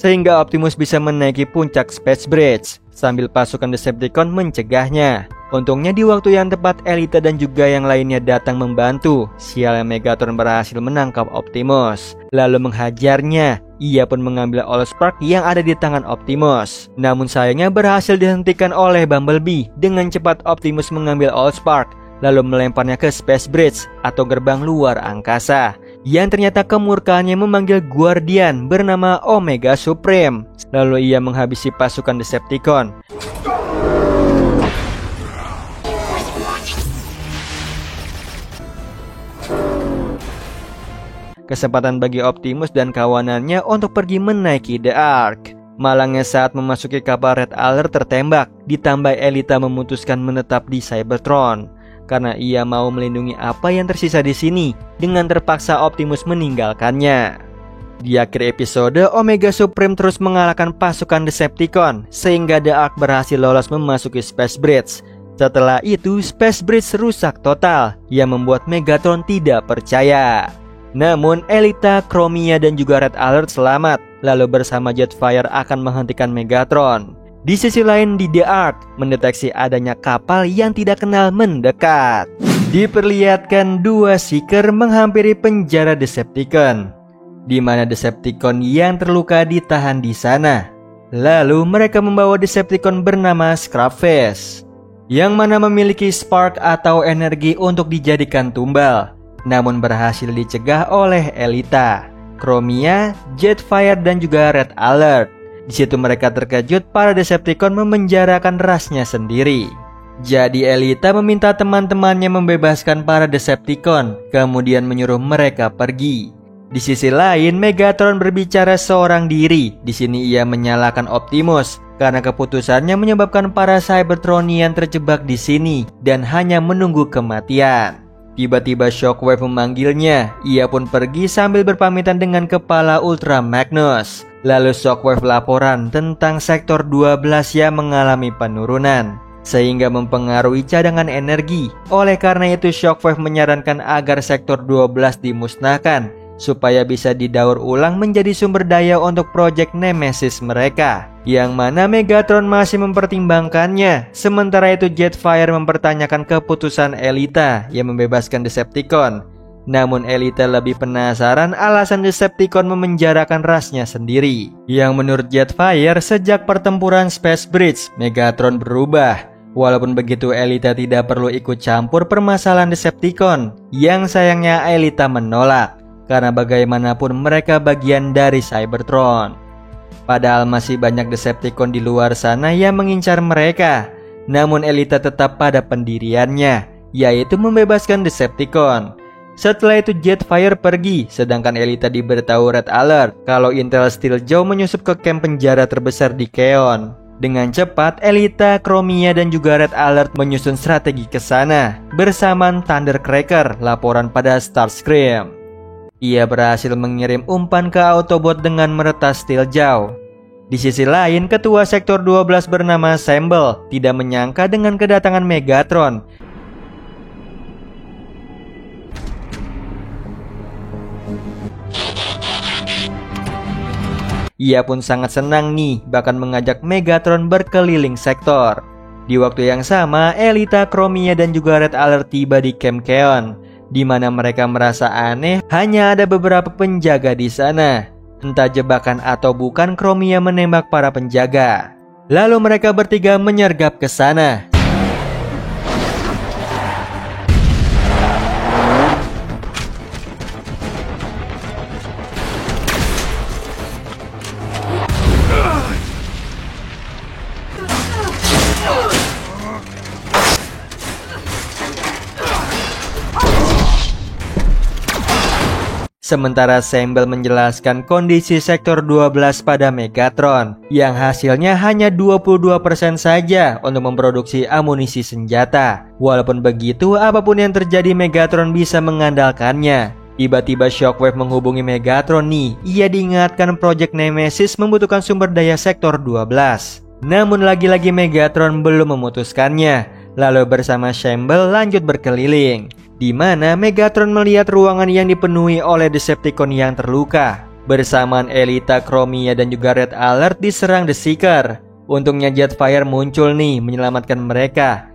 Sehingga Optimus bisa menaiki puncak Space Bridge sambil pasukan Decepticon mencegahnya. Untungnya di waktu yang tepat Elita dan juga yang lainnya datang membantu. Sialnya Megatron berhasil menangkap Optimus lalu menghajarnya. Ia pun mengambil Allspark yang ada di tangan Optimus. Namun sayangnya berhasil dihentikan oleh Bumblebee. Dengan cepat Optimus mengambil Allspark lalu melemparnya ke Space Bridge atau gerbang luar angkasa. Yang ternyata kemurkaannya memanggil Guardian bernama Omega Supreme. Lalu ia menghabisi pasukan Decepticon. kesempatan bagi Optimus dan kawanannya untuk pergi menaiki The Ark. Malangnya saat memasuki kapal Red Alert tertembak, ditambah Elita memutuskan menetap di Cybertron karena ia mau melindungi apa yang tersisa di sini. Dengan terpaksa Optimus meninggalkannya. Di akhir episode, Omega Supreme terus mengalahkan pasukan Decepticon sehingga The Ark berhasil lolos memasuki Space Bridge. Setelah itu, Space Bridge rusak total yang membuat Megatron tidak percaya. Namun Elita, Chromia, dan juga Red Alert selamat, lalu bersama Jetfire akan menghentikan Megatron. Di sisi lain, di The Ark mendeteksi adanya kapal yang tidak kenal mendekat. Diperlihatkan dua Seeker menghampiri penjara Decepticon, di mana Decepticon yang terluka ditahan di sana. Lalu mereka membawa Decepticon bernama Scrapface, yang mana memiliki spark atau energi untuk dijadikan tumbal, namun berhasil dicegah oleh Elita, Chromia, Jetfire, dan juga Red Alert. Di situ mereka terkejut para Decepticon memenjarakan rasnya sendiri. Jadi Elita meminta teman-temannya membebaskan para Decepticon, kemudian menyuruh mereka pergi. Di sisi lain, Megatron berbicara seorang diri. Di sini ia menyalahkan Optimus karena keputusannya menyebabkan para Cybertronian terjebak di sini dan hanya menunggu kematian. Tiba-tiba Shockwave memanggilnya. Ia pun pergi sambil berpamitan dengan kepala Ultra Magnus. Lalu Shockwave laporan tentang sektor 12 yang mengalami penurunan, sehingga mempengaruhi cadangan energi. Oleh karena itu Shockwave menyarankan agar sektor 12 dimusnahkan, supaya bisa didaur ulang menjadi sumber daya untuk proyek Nemesis mereka, yang mana Megatron masih mempertimbangkannya. Sementara itu Jetfire mempertanyakan keputusan Elita yang membebaskan Decepticon. Namun Elita lebih penasaran alasan Decepticon memenjarakan rasnya sendiri, yang menurut Jetfire sejak pertempuran Space Bridge, Megatron berubah. Walaupun begitu Elita tidak perlu ikut campur permasalahan Decepticon, yang sayangnya Elita menolak karena bagaimanapun mereka bagian dari Cybertron. Padahal masih banyak Decepticon di luar sana yang mengincar mereka. Namun Elita tetap pada pendiriannya, yaitu membebaskan Decepticon. Setelah itu Jetfire pergi, sedangkan Elita diberitahu Red Alert kalau Intel Steeljaw menyusup ke camp penjara terbesar di Keon. Dengan cepat, Elita, Chromia, dan juga Red Alert menyusun strategi ke sana bersamaan Thundercracker laporan pada Starscream. Ia berhasil mengirim umpan ke Autobot dengan meretas Steeljaw. Di sisi lain, ketua sektor 12 bernama Semble tidak menyangka dengan kedatangan Megatron. Ia pun sangat senang nih, bahkan mengajak Megatron berkeliling sektor. Di waktu yang sama, Elita, Chromia, dan juga Red Alert tiba di Camp Keon, di mana mereka merasa aneh hanya ada beberapa penjaga di sana. Entah jebakan atau bukan, Chromia menembak para penjaga. Lalu mereka bertiga menyergap ke sana. Sementara Semble menjelaskan kondisi sektor 12 pada Megatron, yang hasilnya hanya 22% saja untuk memproduksi amunisi senjata. Walaupun begitu, apapun yang terjadi Megatron bisa mengandalkannya. Tiba-tiba Shockwave menghubungi Megatron nih. Ia diingatkan proyek Nemesis membutuhkan sumber daya sektor 12. Namun lagi-lagi Megatron belum memutuskannya. Lalu bersama Semble lanjut berkeliling, di mana Megatron melihat ruangan yang dipenuhi oleh Decepticon yang terluka. Bersamaan Elita, Chromia, dan juga Red Alert diserang The Seeker. Untungnya Jetfire muncul nih menyelamatkan mereka.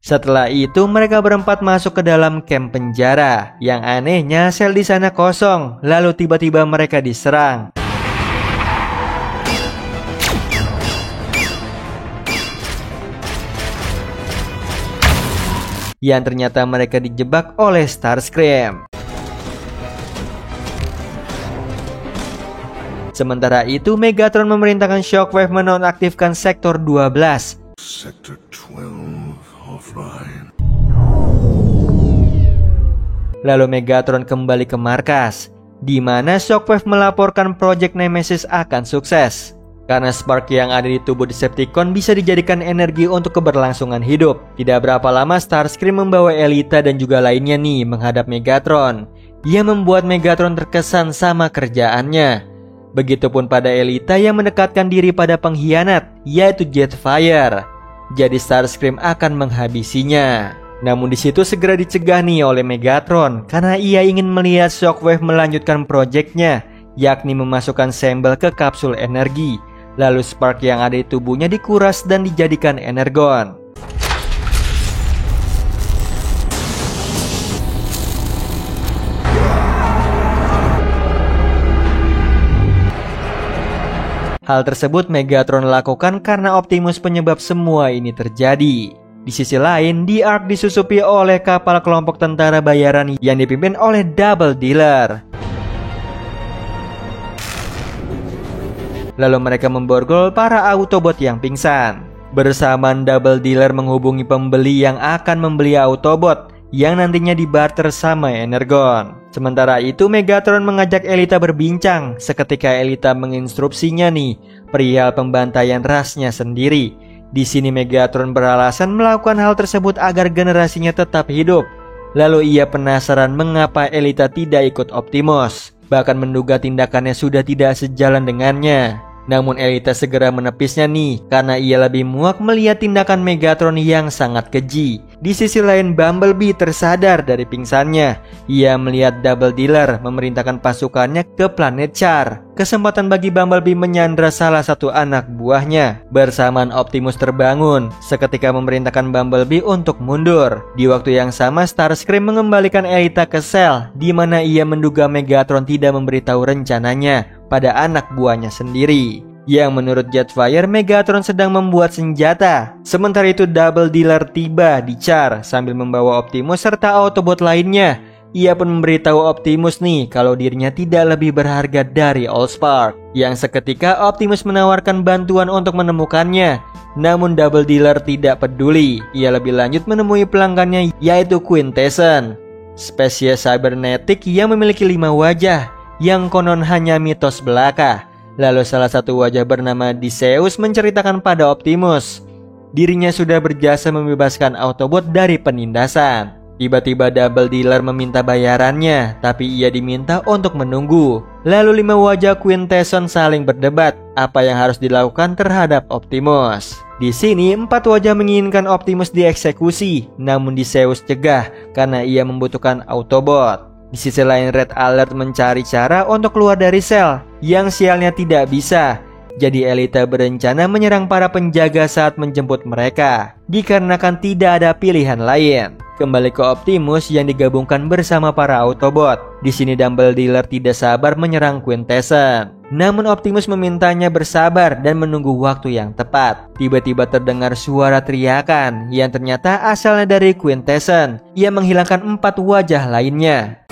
Setelah itu mereka berempat masuk ke dalam camp penjara. Yang anehnya sel di sana kosong. Lalu tiba-tiba mereka diserang. Yang ternyata mereka dijebak oleh Starscream. Sementara itu, Megatron memerintahkan Shockwave menonaktifkan Sektor 12. Sector 12 offline. Lalu Megatron kembali ke markas, di mana Shockwave melaporkan Project Nemesis akan sukses. Karena spark yang ada di tubuh Decepticon bisa dijadikan energi untuk keberlangsungan hidup. Tidak berapa lama Starscream membawa Elita dan juga lainnya nih menghadap Megatron. Ia membuat Megatron terkesan sama kerjaannya. Begitupun pada Elita yang mendekatkan diri pada pengkhianat, yaitu Jetfire. Jadi Starscream akan menghabisinya. Namun di situ segera dicegah nih oleh Megatron karena ia ingin melihat Shockwave melanjutkan proyeknya, yakni memasukkan Sembel ke kapsul energi. Lalu spark yang ada di tubuhnya dikuras dan dijadikan energon. Hal tersebut Megatron lakukan karena Optimus penyebab semua ini terjadi. Di sisi lain, The Ark disusupi oleh kapal kelompok tentara bayaran yang dipimpin oleh Double Dealer. Lalu mereka memborgol para Autobot yang pingsan. Bersamaan Double Dealer menghubungi pembeli yang akan membeli Autobot yang nantinya dibarter sama Energon. Sementara itu Megatron mengajak Elita berbincang. Seketika Elita menginstruksinya nih perihal pembantaian rasnya sendiri. Di sini Megatron beralasan melakukan hal tersebut agar generasinya tetap hidup. Lalu ia penasaran mengapa Elita tidak ikut Optimus, bahkan menduga tindakannya sudah tidak sejalan dengannya. Namun Elita segera menepisnya nih karena ia lebih muak melihat tindakan Megatron yang sangat keji. Di sisi lain Bumblebee tersadar dari pingsannya. Ia melihat Double Dealer memerintahkan pasukannya ke planet Char. Kesempatan bagi Bumblebee menyandra salah satu anak buahnya. Bersamaan Optimus terbangun, seketika memerintahkan Bumblebee untuk mundur. Di waktu yang sama Starscream mengembalikan Elita ke sel, di mana ia menduga Megatron tidak memberitahu rencananya pada anak buahnya sendiri. Yang menurut Jetfire, Megatron sedang membuat senjata. Sementara itu Double Dealer tiba di Char sambil membawa Optimus serta Autobot lainnya. Ia pun memberitahu Optimus nih kalau dirinya tidak lebih berharga dari Allspark. Yang seketika Optimus menawarkan bantuan untuk menemukannya. Namun Double Dealer tidak peduli. Ia lebih lanjut menemui pelanggannya, yaitu Quintesson, spesies cybernetik yang memiliki 5 wajah, yang konon hanya mitos belaka. Lalu salah satu wajah bernama Diseus menceritakan pada Optimus dirinya sudah berjasa membebaskan Autobot dari penindasan. Tiba-tiba Double Dealer meminta bayarannya, tapi ia diminta untuk menunggu. Lalu 5 wajah Quintesson saling berdebat apa yang harus dilakukan terhadap Optimus. Di sini 4 wajah menginginkan Optimus dieksekusi, namun Diseus cegah karena ia membutuhkan Autobot. Di sisi lain Red Alert mencari cara untuk keluar dari sel, yang sialnya tidak bisa. Jadi Elita berencana menyerang para penjaga saat menjemput mereka, dikarenakan tidak ada pilihan lain. Kembali ke Optimus yang digabungkan bersama para Autobot. Di sini Double Dealer tidak sabar menyerang Quintesson. Namun Optimus memintanya bersabar dan menunggu waktu yang tepat. Tiba-tiba terdengar suara teriakan yang ternyata asalnya dari Quintesson. Ia menghilangkan 4 wajah lainnya.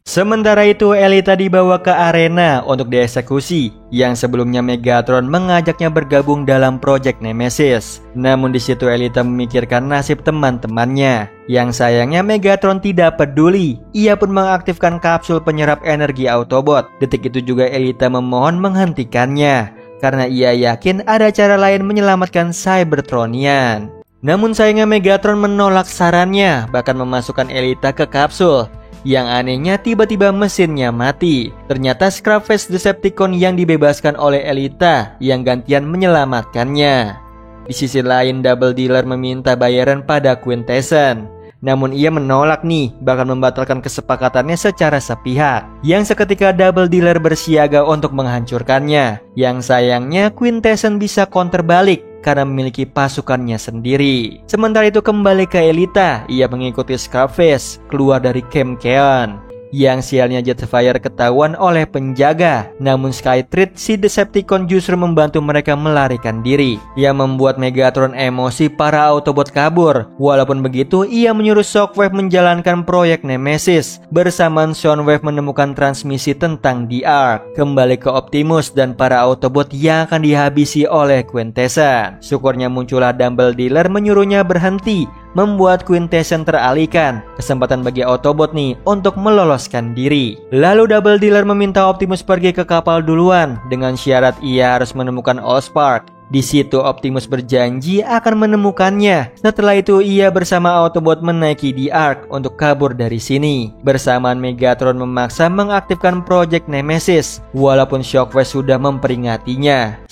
Sementara itu Elita dibawa ke arena untuk dieksekusi, yang sebelumnya Megatron mengajaknya bergabung dalam Project Nemesis. Namun di situ Elita memikirkan nasib teman-temannya. Yang sayangnya Megatron tidak peduli. Ia pun mengaktifkan kapsul penyerap energi Autobot. Detik itu juga Elita memohon menghentikannya karena ia yakin ada cara lain menyelamatkan Cybertronian. Namun sayangnya Megatron menolak sarannya, bahkan memasukkan Elita ke kapsul. Yang anehnya tiba-tiba mesinnya mati. Ternyata Scrapface Decepticon yang dibebaskan oleh Elita yang gantian menyelamatkannya. Di sisi lain Double Dealer meminta bayaran pada Quintesson. Namun ia menolak nih, bahkan membatalkan kesepakatannya secara sepihak. Yang seketika Double Dealer bersiaga untuk menghancurkannya. Yang sayangnya Quintesson bisa counter balik karena memiliki pasukannya sendiri. Sementara itu kembali ke Elita, ia mengikuti Scrapface keluar dari Camp Keon. Yang sialnya Jetfire ketahuan oleh penjaga. Namun Skytread si Decepticon justru membantu mereka melarikan diri, yang membuat Megatron emosi para Autobot kabur. Walaupun begitu, ia menyuruh Shockwave menjalankan proyek Nemesis. Bersamaan Soundwave menemukan transmisi tentang The Ark. Kembali ke Optimus dan para Autobot yang akan dihabisi oleh Quintessence. Syukurnya muncullah Dumble Dealer menyuruhnya berhenti, membuat Quintessence teralihkan. Kesempatan bagi Autobot nih untuk meloloskan diri. Lalu Double Dealer meminta Optimus pergi ke kapal duluan dengan syarat ia harus menemukan Allspark. Di situ Optimus berjanji akan menemukannya. Setelah itu ia bersama Autobot menaiki The Ark untuk kabur dari sini. Bersamaan Megatron memaksa mengaktifkan Project Nemesis, walaupun Shockwave sudah memperingatinya.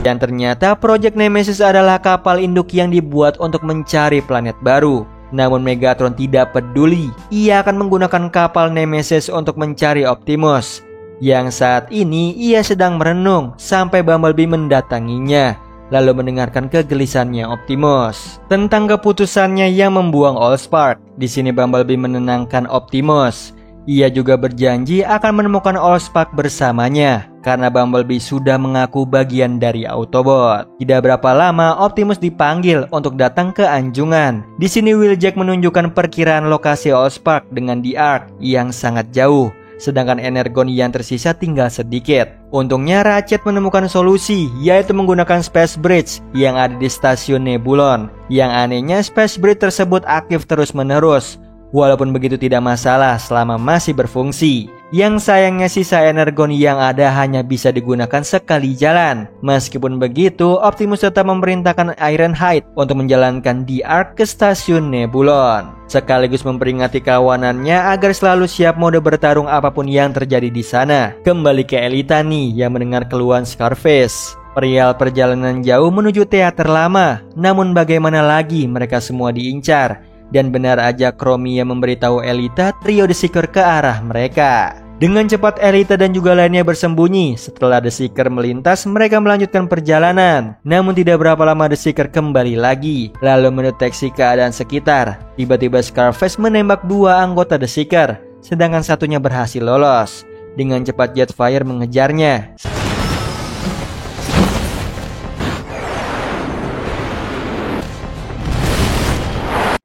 Dan ternyata Project Nemesis adalah kapal induk yang dibuat untuk mencari planet baru. Namun Megatron tidak peduli. Ia akan menggunakan kapal Nemesis untuk mencari Optimus, yang saat ini ia sedang merenung sampai Bumblebee mendatanginya, lalu mendengarkan kegelisahannya Optimus tentang keputusannya yang membuang Allspark. Di sini Bumblebee menenangkan Optimus. Ia juga berjanji akan menemukan Allspark bersamanya karena Bumblebee sudah mengaku bagian dari Autobot. Tidak berapa lama Optimus dipanggil untuk datang ke anjungan. Di sini Wheeljack menunjukkan perkiraan lokasi Allspark dengan The Ark yang sangat jauh, sedangkan Energon yang tersisa tinggal sedikit. Untungnya Ratchet menemukan solusi, yaitu menggunakan Space Bridge yang ada di stasiun Nebulon. Yang anehnya Space Bridge tersebut aktif terus-menerus. Walaupun begitu tidak masalah selama masih berfungsi. Yang sayangnya sisa Energon yang ada hanya bisa digunakan sekali jalan. Meskipun begitu, Optimus tetap memerintahkan Ironhide untuk menjalankan The Ark ke stasiun Nebulon, sekaligus memperingati kawanannya agar selalu siap mode bertarung apapun yang terjadi di sana. Kembali ke Elita nih yang mendengar keluhan Scarface. Perial perjalanan jauh menuju teater lama. Namun bagaimana lagi, mereka semua diincar. Dan benar aja Chromia memberitahu Elita trio The Seeker ke arah mereka. Dengan cepat Elita dan juga lainnya bersembunyi. Setelah The Seeker melintas, mereka melanjutkan perjalanan. Namun tidak berapa lama The Seeker kembali lagi, lalu mendeteksi keadaan sekitar. Tiba-tiba Scarface menembak dua anggota The Seeker, sedangkan satunya berhasil lolos. Dengan cepat Jetfire mengejarnya.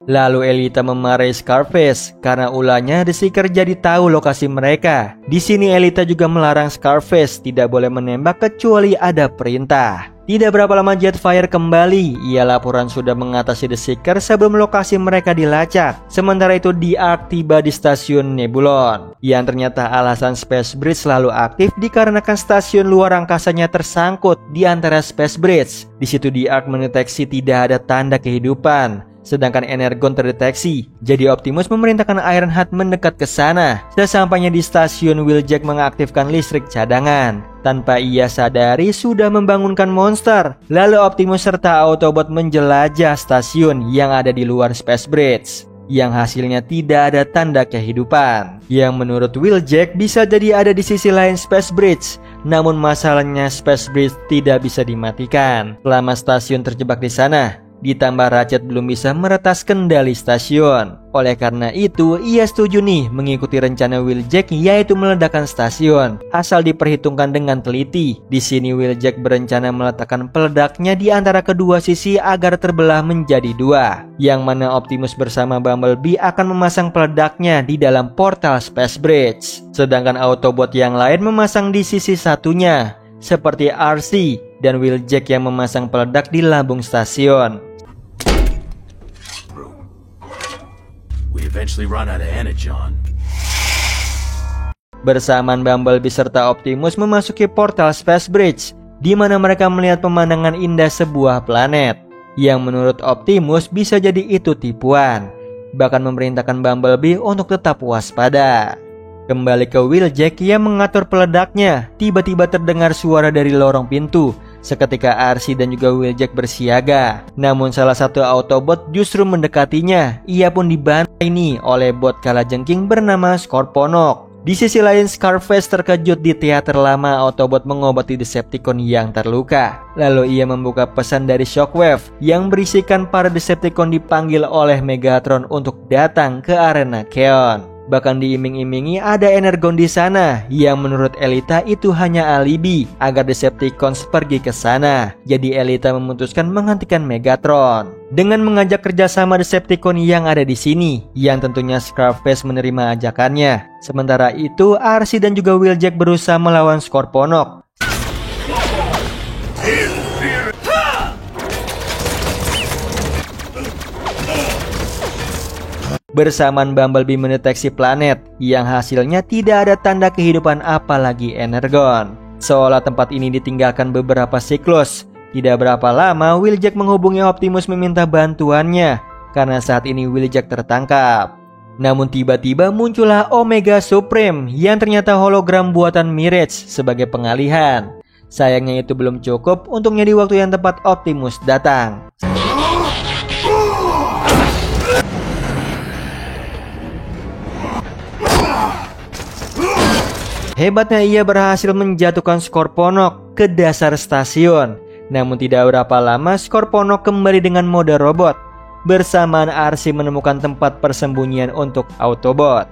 Lalu Elita memarahi Scarface karena ulahnya The Seeker jadi tahu lokasi mereka. Di sini Elita juga melarang Scarface tidak boleh menembak kecuali ada perintah. Tidak berapa lama Jetfire kembali. Ia laporan sudah mengatasi The Seeker sebelum lokasi mereka dilacak. Sementara itu The Ark tiba di stasiun Nebulon, yang ternyata alasan Space Bridge selalu aktif dikarenakan stasiun luar angkasanya tersangkut di antara Space Bridge. Di situ The Ark mendeteksi tidak ada tanda kehidupan, sedangkan Energon terdeteksi. Jadi Optimus memerintahkan Ironheart mendekat ke sana. Sesampainya di stasiun, Wheeljack mengaktifkan listrik cadangan. Tanpa ia sadari sudah membangunkan monster. Lalu Optimus serta Autobot menjelajah stasiun yang ada di luar Space Bridge, yang hasilnya tidak ada tanda kehidupan. Yang menurut Wheeljack bisa jadi ada di sisi lain Space Bridge. Namun masalahnya Space Bridge tidak bisa dimatikan selama stasiun terjebak di sana. Ditambah Ratchet belum bisa meretas kendali stasiun. Oleh karena itu, ia setuju nih mengikuti rencana Wheeljack, yaitu meledakkan stasiun, asal diperhitungkan dengan teliti. Di sini Wheeljack berencana meletakkan peledaknya di antara kedua sisi agar terbelah menjadi dua, yang mana Optimus bersama Bumblebee akan memasang peledaknya di dalam portal Space Bridge, sedangkan Autobot yang lain memasang di sisi satunya, seperti RC dan Wheeljack yang memasang peledak di lambung stasiun. Bersamaan Bumblebee serta Optimus memasuki portal Space Bridge, di mana mereka melihat pemandangan indah sebuah planet, yang menurut Optimus bisa jadi itu tipuan. Bahkan memerintahkan Bumblebee untuk tetap waspada. Kembali ke Wheeljack yang mengatur peledaknya. Tiba-tiba terdengar suara dari lorong pintu. Seketika RC dan juga Wheeljack bersiaga. Namun salah satu Autobot justru mendekatinya. Ia pun dibantai nih oleh bot kalajengking bernama Scorponok. Di sisi lain, Scarface terkejut di teater lama Autobot mengobati Decepticon yang terluka. Lalu ia membuka pesan dari Shockwave yang berisikan para Decepticon dipanggil oleh Megatron untuk datang ke arena Keon. Bahkan diiming-imingi ada Energon di sana yang menurut Elita itu hanya alibi agar Decepticons pergi ke sana. Jadi Elita memutuskan menghentikan Megatron dengan mengajak kerjasama Decepticon yang ada di sini, yang tentunya Scarface menerima ajakannya. Sementara itu, Arcee dan juga Wheeljack berusaha melawan Scorponok. Bersamaan Bumblebee mendeteksi planet yang hasilnya tidak ada tanda kehidupan apalagi Energon. Seolah tempat ini ditinggalkan beberapa siklus. Tidak berapa lama Wheeljack menghubungi Optimus meminta bantuannya karena saat ini Wheeljack tertangkap. Namun tiba-tiba muncullah Omega Supreme yang ternyata hologram buatan Mirage sebagai pengalihan. Sayangnya itu belum cukup untuk menjadi waktu yang tepat Optimus datang. Hebatnya ia berhasil menjatuhkan Scorponok ke dasar stasiun. Namun tidak berapa lama Scorponok kembali dengan mode robot. Bersamaan Arcee menemukan tempat persembunyian untuk Autobot.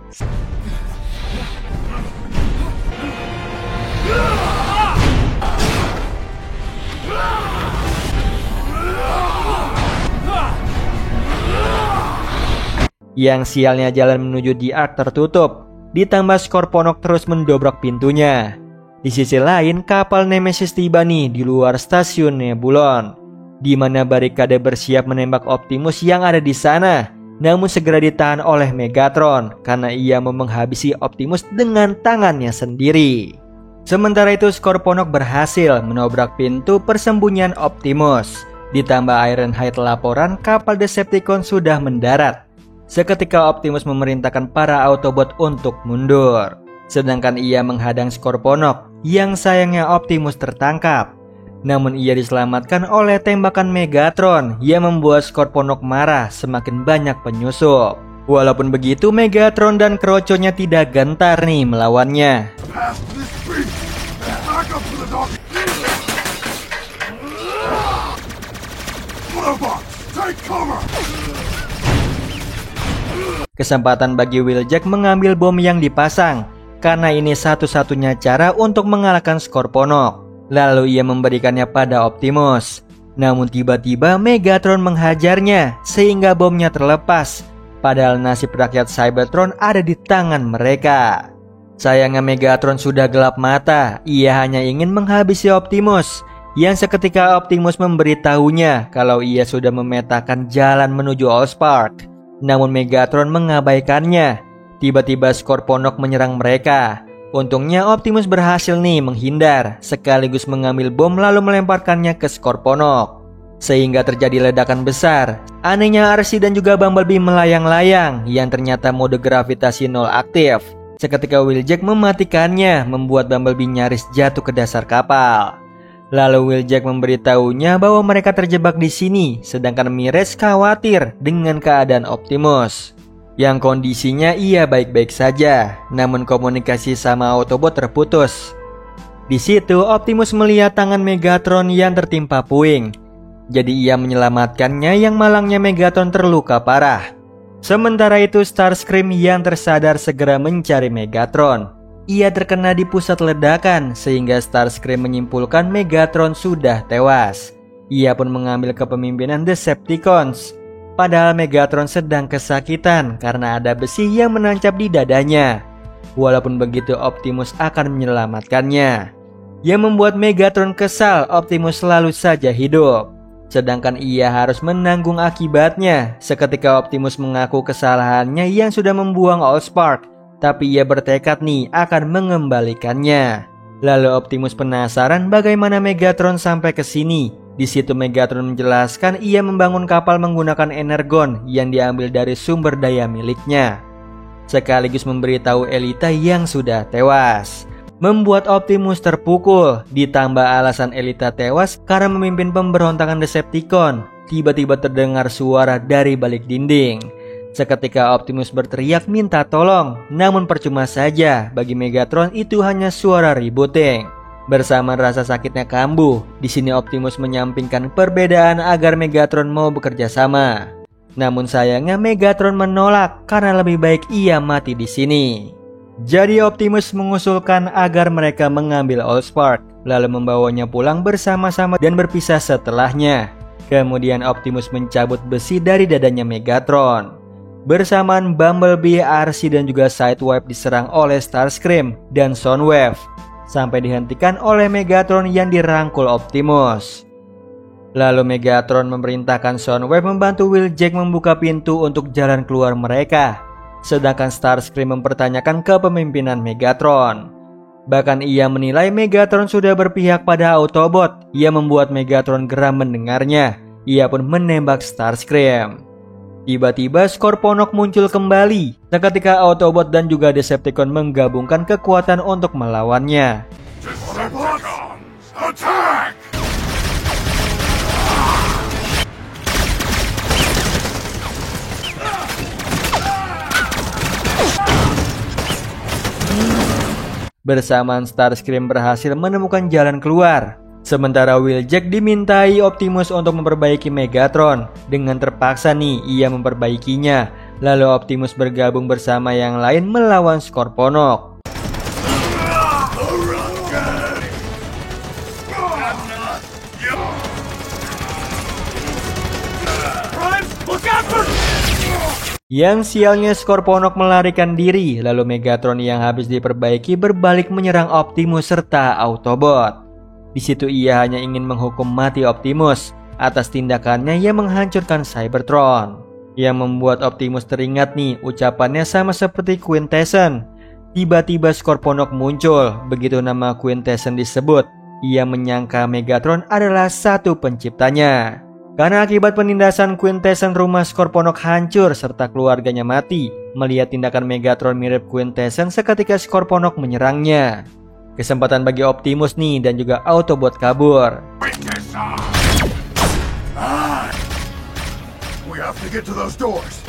Yang sialnya jalan menuju di Ark tertutup. Ditambah Scorponok terus mendobrak pintunya. Di sisi lain, kapal Nemesis tiba nih di luar stasiun Nebulon, di mana barikade bersiap menembak Optimus yang ada di sana. Namun segera ditahan oleh Megatron karena ia mau menghabisi Optimus dengan tangannya sendiri. Sementara itu, Scorponok berhasil menobrak pintu persembunyian Optimus. Ditambah Ironhide laporan kapal Decepticon sudah mendarat. Seketika Optimus memerintahkan para Autobot untuk mundur. Sedangkan ia menghadang Scorponok yang sayangnya Optimus tertangkap. Namun ia diselamatkan oleh tembakan Megatron yang membuat Scorponok marah semakin banyak penyusup. Walaupun begitu Megatron dan Kroconya tidak gentar nih melawannya. Kesempatan bagi Wheeljack mengambil bom yang dipasang, karena ini satu-satunya cara untuk mengalahkan Scorponok. Lalu ia memberikannya pada Optimus. Namun tiba-tiba Megatron menghajarnya sehingga bomnya terlepas. Padahal nasib rakyat Cybertron ada di tangan mereka. Sayangnya Megatron sudah gelap mata. Ia hanya ingin menghabisi Optimus. Yang seketika Optimus memberitahunya kalau ia sudah memetakan jalan menuju Allspark. Namun Megatron mengabaikannya. Tiba-tiba Scorponok menyerang mereka. Untungnya Optimus berhasil nih menghindar, sekaligus mengambil bom lalu melemparkannya ke Scorponok. Sehingga terjadi ledakan besar. Anehnya Arcee dan juga Bumblebee melayang-layang yang ternyata mode gravitasi nol aktif. Seketika Wheeljack mematikannya, membuat Bumblebee nyaris jatuh ke dasar kapal. Lalu Wheeljack memberitahunya bahwa mereka terjebak di sini, sedangkan Mirage khawatir dengan keadaan Optimus. Yang kondisinya ia baik-baik saja, namun komunikasi sama Autobot terputus. Di situ Optimus melihat tangan Megatron yang tertimpa puing. Jadi ia menyelamatkannya yang malangnya Megatron terluka parah. Sementara itu Starscream yang tersadar segera mencari Megatron. Ia terkena di pusat ledakan sehingga Starscream menyimpulkan Megatron sudah tewas. Ia pun mengambil kepemimpinan Decepticons. Padahal Megatron sedang kesakitan karena ada besi yang menancap di dadanya. Walaupun begitu Optimus akan menyelamatkannya. Yang membuat Megatron kesal, Optimus selalu saja hidup. Sedangkan ia harus menanggung akibatnya. Seketika Optimus mengaku kesalahannya yang sudah membuang Allspark. Tapi ia bertekad nih akan mengembalikannya. Lalu Optimus penasaran bagaimana Megatron sampai ke sini. Di situ Megatron menjelaskan ia membangun kapal menggunakan Energon yang diambil dari sumber daya miliknya. Sekaligus memberitahu Elita yang sudah tewas. Membuat Optimus terpukul. Ditambah alasan Elita tewas karena memimpin pemberontakan Decepticon. Tiba-tiba terdengar suara dari balik dinding. Seketika Optimus berteriak minta tolong, namun percuma saja, bagi Megatron itu hanya suara rebooting. Bersama rasa sakitnya kambuh, di sini Optimus menyampingkan perbedaan agar Megatron mau bekerja sama. Namun sayangnya Megatron menolak karena lebih baik ia mati di sini. Jadi Optimus mengusulkan agar mereka mengambil Allspark, lalu membawanya pulang bersama-sama dan berpisah setelahnya. Kemudian Optimus mencabut besi dari dadanya Megatron. Bersamaan Bumblebee, RC dan juga Sideswipe diserang oleh Starscream dan Soundwave, sampai dihentikan oleh Megatron yang dirangkul Optimus. Lalu Megatron memerintahkan Soundwave membantu Wheeljack membuka pintu untuk jalan keluar mereka. Sedangkan Starscream mempertanyakan kepemimpinan Megatron. Bahkan ia menilai Megatron sudah berpihak pada Autobot. Ia membuat Megatron geram mendengarnya. Ia pun menembak Starscream. Tiba-tiba Scorponok muncul kembali. Seketika Autobot dan juga Decepticon menggabungkan kekuatan untuk melawannya. Decepticons, attack! Bersamaan Starscream berhasil menemukan jalan keluar. Sementara Wheeljack dimintai Optimus untuk memperbaiki Megatron. Dengan terpaksa nih ia memperbaikinya. Lalu Optimus bergabung bersama yang lain melawan Scorponok. Yang sialnya Scorponok melarikan diri. Lalu Megatron yang habis diperbaiki berbalik menyerang Optimus serta Autobot. Di situ ia hanya ingin menghukum mati Optimus atas tindakannya yang menghancurkan Cybertron. Yang membuat Optimus teringat nih ucapannya sama seperti Quintessence. Tiba-tiba Scorponok muncul. Begitu nama Quintessence disebut, ia menyangka Megatron adalah satu penciptanya. Karena akibat penindasan Quintessence, rumah Scorponok hancur serta keluarganya mati. Melihat tindakan Megatron mirip Quintessence, seketika Scorponok menyerangnya. Kesempatan bagi Optimus nih dan juga Autobot kabur. We have to get to those doors.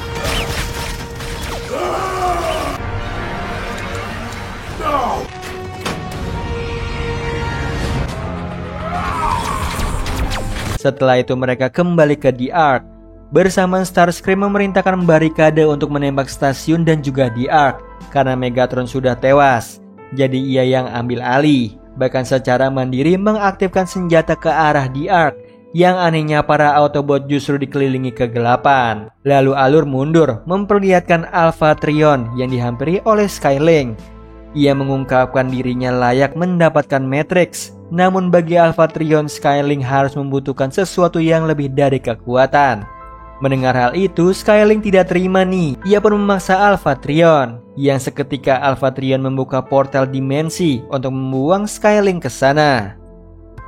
No! Setelah itu mereka kembali ke The Ark. Bersamaan Starscream memerintahkan barikade untuk menembak stasiun dan juga The Ark. Karena Megatron sudah tewas, jadi ia yang ambil alih. Bahkan secara mandiri mengaktifkan senjata ke arah The Ark. Yang anehnya para Autobot justru dikelilingi kegelapan. Lalu alur mundur memperlihatkan Alpha Trion yang dihampiri oleh Skylink. Ia mengungkapkan dirinya layak mendapatkan Matrix. Namun bagi Alpha Trion, Skylink harus membutuhkan sesuatu yang lebih dari kekuatan. Mendengar hal itu, Skylink tidak terima nih. Ia pun memaksa Alpha Trion. Yang seketika Alpha Trion membuka portal dimensi untuk membuang Skylink ke sana.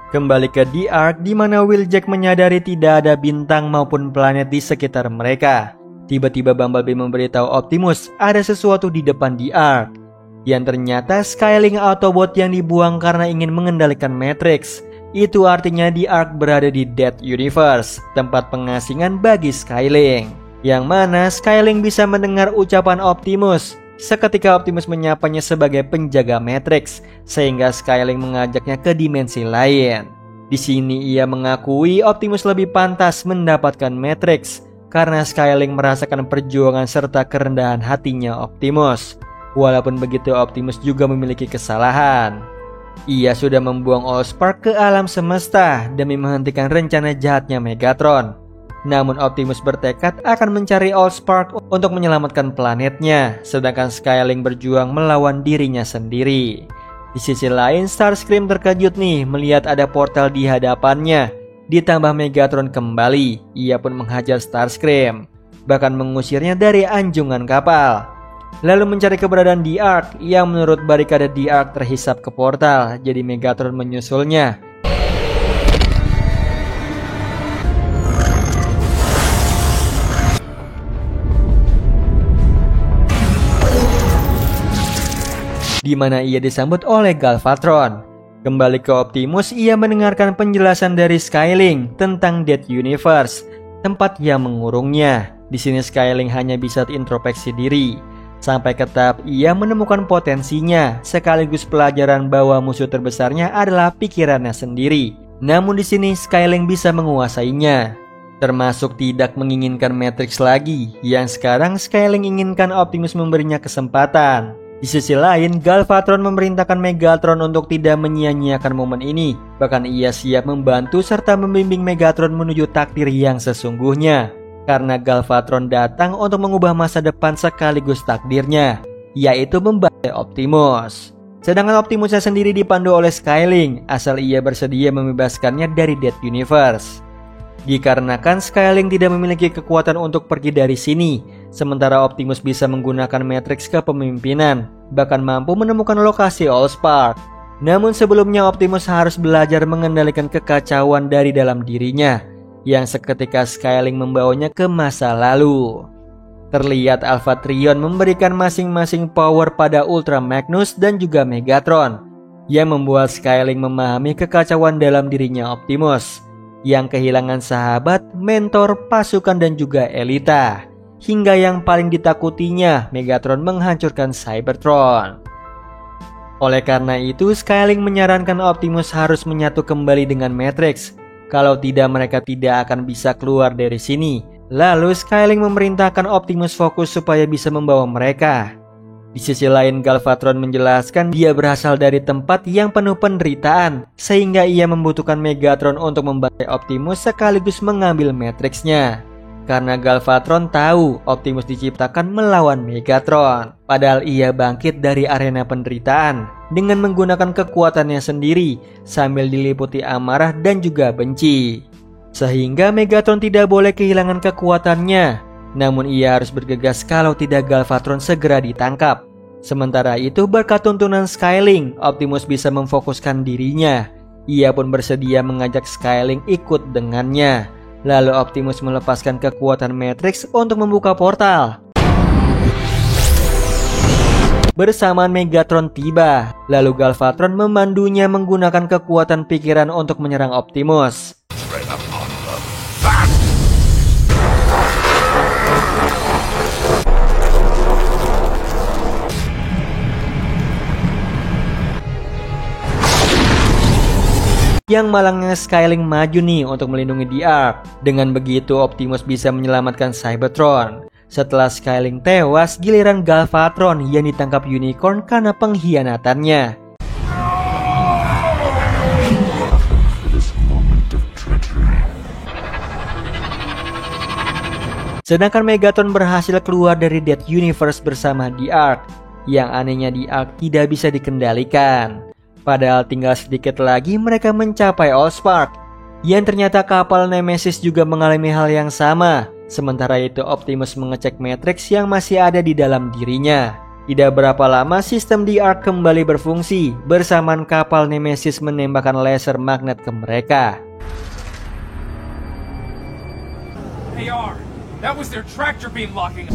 Kembali ke The Ark, di mana Wheeljack menyadari tidak ada bintang maupun planet di sekitar mereka. Tiba-tiba Bumblebee memberitahu Optimus ada sesuatu di depan The Ark. Yang ternyata Skylink Autobot yang dibuang karena ingin mengendalikan Matrix. Itu artinya The Ark berada di Dead Universe, tempat pengasingan bagi Skylink. Yang mana Skylink bisa mendengar ucapan Optimus. Seketika Optimus menyapanya sebagai penjaga Matrix, sehingga Skylink mengajaknya ke dimensi lain. Di sini ia mengakui Optimus lebih pantas mendapatkan Matrix karena Skylink merasakan perjuangan serta kerendahan hatinya Optimus. Walaupun begitu, Optimus juga memiliki kesalahan. Ia sudah membuang Allspark ke alam semesta demi menghentikan rencana jahatnya Megatron. Namun Optimus bertekad akan mencari Allspark untuk menyelamatkan planetnya, sedangkan Skylink berjuang melawan dirinya sendiri. Di sisi lain, Starscream terkejut nih melihat ada portal di hadapannya. Ditambah Megatron kembali, ia pun menghajar Starscream, bahkan mengusirnya dari anjungan kapal. Lalu mencari keberadaan The Ark yang menurut barikade The Ark terhisap ke portal, jadi Megatron menyusulnya. Di mana ia disambut oleh Galvatron. Kembali ke Optimus, ia mendengarkan penjelasan dari Skylink tentang Dead Universe, tempat yang mengurungnya. Di sini Skyling hanya bisa introspeksi diri. Sampai ke tahap ia menemukan potensinya, sekaligus pelajaran bahwa musuh terbesarnya adalah pikirannya sendiri. Namun di sini Skyling bisa menguasainya. Termasuk tidak menginginkan Matrix lagi, yang sekarang Skyling inginkan Optimus memberinya kesempatan. Di sisi lain, Galvatron memerintahkan Megatron untuk tidak menyia-nyiakan momen ini. Bahkan ia siap membantu serta membimbing Megatron menuju takdir yang sesungguhnya. Karena Galvatron datang untuk mengubah masa depan sekaligus takdirnya, yaitu membantai Optimus. Sedangkan Optimusnya sendiri dipandu oleh Skyling, asal ia bersedia membebaskannya dari Dead Universe. Dikarenakan Skyling tidak memiliki kekuatan untuk pergi dari sini, sementara Optimus bisa menggunakan Matrix kepemimpinan, bahkan mampu menemukan lokasi Allspark. Namun sebelumnya Optimus harus belajar mengendalikan kekacauan dari dalam dirinya, yang seketika Skyling membawanya ke masa lalu. Terlihat Alpha Trion memberikan masing-masing power pada Ultra Magnus dan juga Megatron, yang membuat Skyling memahami kekacauan dalam dirinya Optimus, yang kehilangan sahabat, mentor, pasukan dan juga Elita. Hingga yang paling ditakutinya, Megatron menghancurkan Cybertron. Oleh karena itu, Skyling menyarankan Optimus harus menyatu kembali dengan Matrix. Kalau tidak, mereka tidak akan bisa keluar dari sini. Lalu Skyling memerintahkan Optimus fokus supaya bisa membawa mereka. Di sisi lain, Galvatron menjelaskan dia berasal dari tempat yang penuh penderitaan, sehingga ia membutuhkan Megatron untuk membantai Optimus sekaligus mengambil Matrix-nya. Karena Galvatron tahu Optimus diciptakan melawan Megatron, padahal ia bangkit dari arena penderitaan dengan menggunakan kekuatannya sendiri sambil diliputi amarah dan juga benci. Sehingga Megatron tidak boleh kehilangan kekuatannya. Namun ia harus bergegas kalau tidak Galvatron segera ditangkap. Sementara itu berkat tuntunan Skyling, Optimus bisa memfokuskan dirinya. Ia pun bersedia mengajak Skyling ikut dengannya. Lalu Optimus melepaskan kekuatan Matrix untuk membuka portal. Bersamaan Megatron tiba, lalu Galvatron memandunya menggunakan kekuatan pikiran untuk menyerang Optimus. Yang malangnya Skyling maju nih untuk melindungi The Ark. Dengan begitu Optimus bisa menyelamatkan Cybertron. Setelah Skyling tewas, giliran Galvatron yang ditangkap Unicorn karena pengkhianatannya. Sedangkan Megatron berhasil keluar dari Dead Universe bersama The Ark. Yang anehnya The Ark tidak bisa dikendalikan. Padahal tinggal sedikit lagi mereka mencapai Allspark. Yang ternyata kapal Nemesis juga mengalami hal yang sama. Sementara itu Optimus mengecek Matrix yang masih ada di dalam dirinya. Tidak berapa lama sistem The Ark kembali berfungsi. Bersamaan kapal Nemesis menembakkan laser magnet ke mereka. Hey R, that was their tractor beam locking.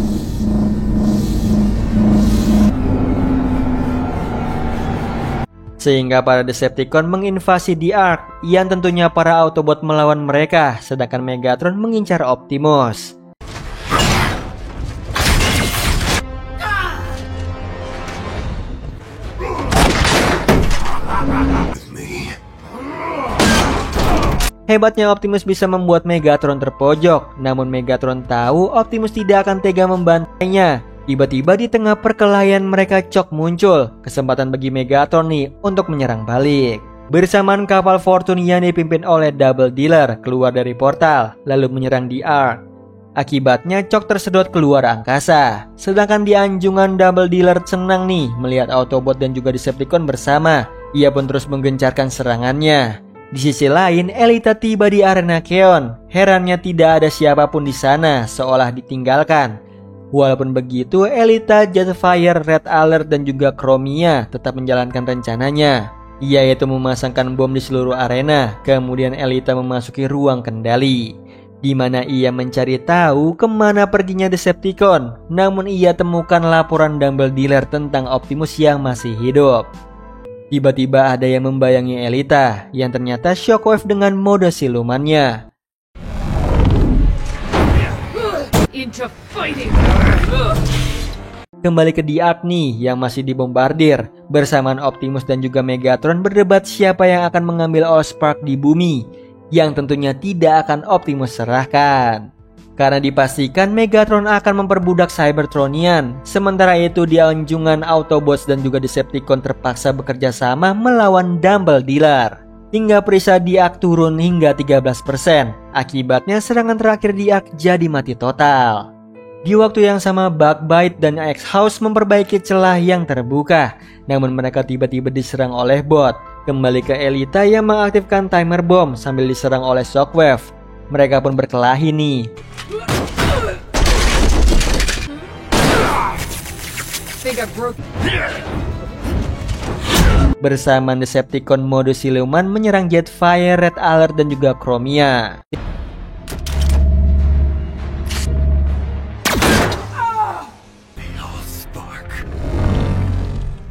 Sehingga para Decepticon menginvasi The Ark, yang tentunya para Autobot melawan mereka, sedangkan Megatron mengincar Optimus. Hebatnya Optimus bisa membuat Megatron terpojok, namun Megatron tahu Optimus tidak akan tega membantainya. Tiba-tiba di tengah perkelahian mereka Chalk muncul. Kesempatan bagi Megatron nih untuk menyerang balik. Bersamaan kapal Fortune yang dipimpin oleh Double Dealer keluar dari portal lalu menyerang The Ark. Akibatnya Chalk tersedot keluar angkasa. Sedangkan di anjungan Double Dealer senang nih melihat Autobot dan juga Decepticon bersama. Ia pun terus menggencarkan serangannya. Di sisi lain, Elita tiba di arena Keon. Herannya tidak ada siapapun di sana, seolah ditinggalkan. Walaupun begitu, Elita, Jetfire, Red Alert, dan juga Chromia tetap menjalankan rencananya, yaitu memasangkan bom di seluruh arena. Kemudian Elita memasuki ruang kendali, di mana ia mencari tahu kemana perginya Decepticon. Namun ia temukan laporan Double Dealer tentang Optimus yang masih hidup. Tiba-tiba ada yang membayangi Elita, yang ternyata Shockwave dengan mode silumannya. into fighting. Kembali ke The Ark nih yang masih dibombardir. Bersamaan Optimus dan juga Megatron berdebat siapa yang akan mengambil Allspark di bumi, yang tentunya tidak akan Optimus serahkan. Karena dipastikan Megatron akan memperbudak Cybertronian. Sementara itu di anjungan Autobots dan juga Decepticon terpaksa bekerja sama melawan Dumble Dealer. Hingga perisai The Ark turun hingga 13%. Akibatnya serangan terakhir The Ark jadi mati total. Di waktu yang sama Bugbyte dan X-House memperbaiki celah yang terbuka. Namun mereka tiba-tiba diserang oleh bot. Kembali ke Elita yang mengaktifkan timer bomb sambil diserang oleh Shockwave. Mereka pun berkelahi nih. Bersamaan Decepticon mode siluman menyerang Jetfire, Red Alert dan juga Chromia.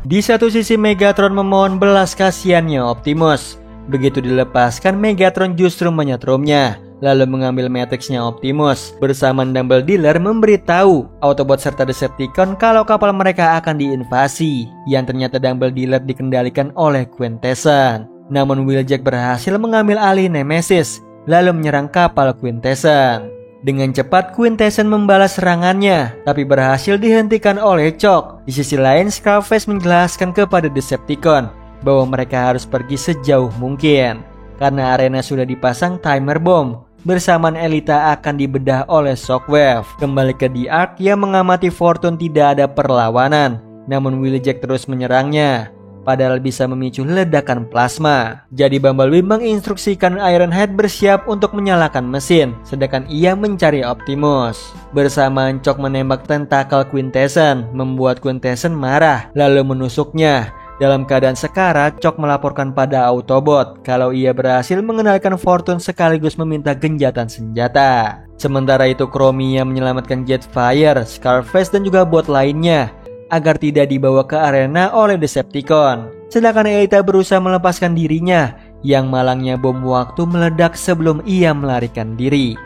Di satu sisi Megatron memohon belas kasihannya Optimus. Begitu dilepaskan, Megatron justru menyetrumnya, lalu mengambil Matrixnya Optimus. Bersamaan Dumble Dealer memberitahu Autobot serta Decepticon kalau kapal mereka akan diinvasi, yang ternyata Dumble Dealer dikendalikan oleh Quintessence. Namun Wheeljack berhasil mengambil alih Nemesis, lalu menyerang kapal Quintessence. Dengan cepat Quintessence membalas serangannya, tapi berhasil dihentikan oleh Shock. Di sisi lain, Scarface menjelaskan kepada Decepticon bahwa mereka harus pergi sejauh mungkin karena arena sudah dipasang timer bomb. Bersamaan Elita akan dibedah oleh Shockwave. Kembali ke The Ark yang mengamati Fortune tidak ada perlawanan, namun Wheeljack terus menyerangnya. Padahal bisa memicu ledakan plasma. Jadi Bumblebee menginstruksikan Ironhead bersiap untuk menyalakan mesin, sedangkan ia mencari Optimus. Bersamaan Shock menembak tentakel Quintessence, membuat Quintessence marah, lalu menusuknya. Dalam keadaan sekarat, Shock melaporkan pada Autobot kalau ia berhasil mengendalikan Fortune sekaligus meminta genjatan senjata. Sementara itu Chromia menyelamatkan Jetfire, Scarface dan juga bot lainnya agar tidak dibawa ke arena oleh Decepticon. Sedangkan Elita berusaha melepaskan dirinya, yang malangnya bom waktu meledak sebelum ia melarikan diri.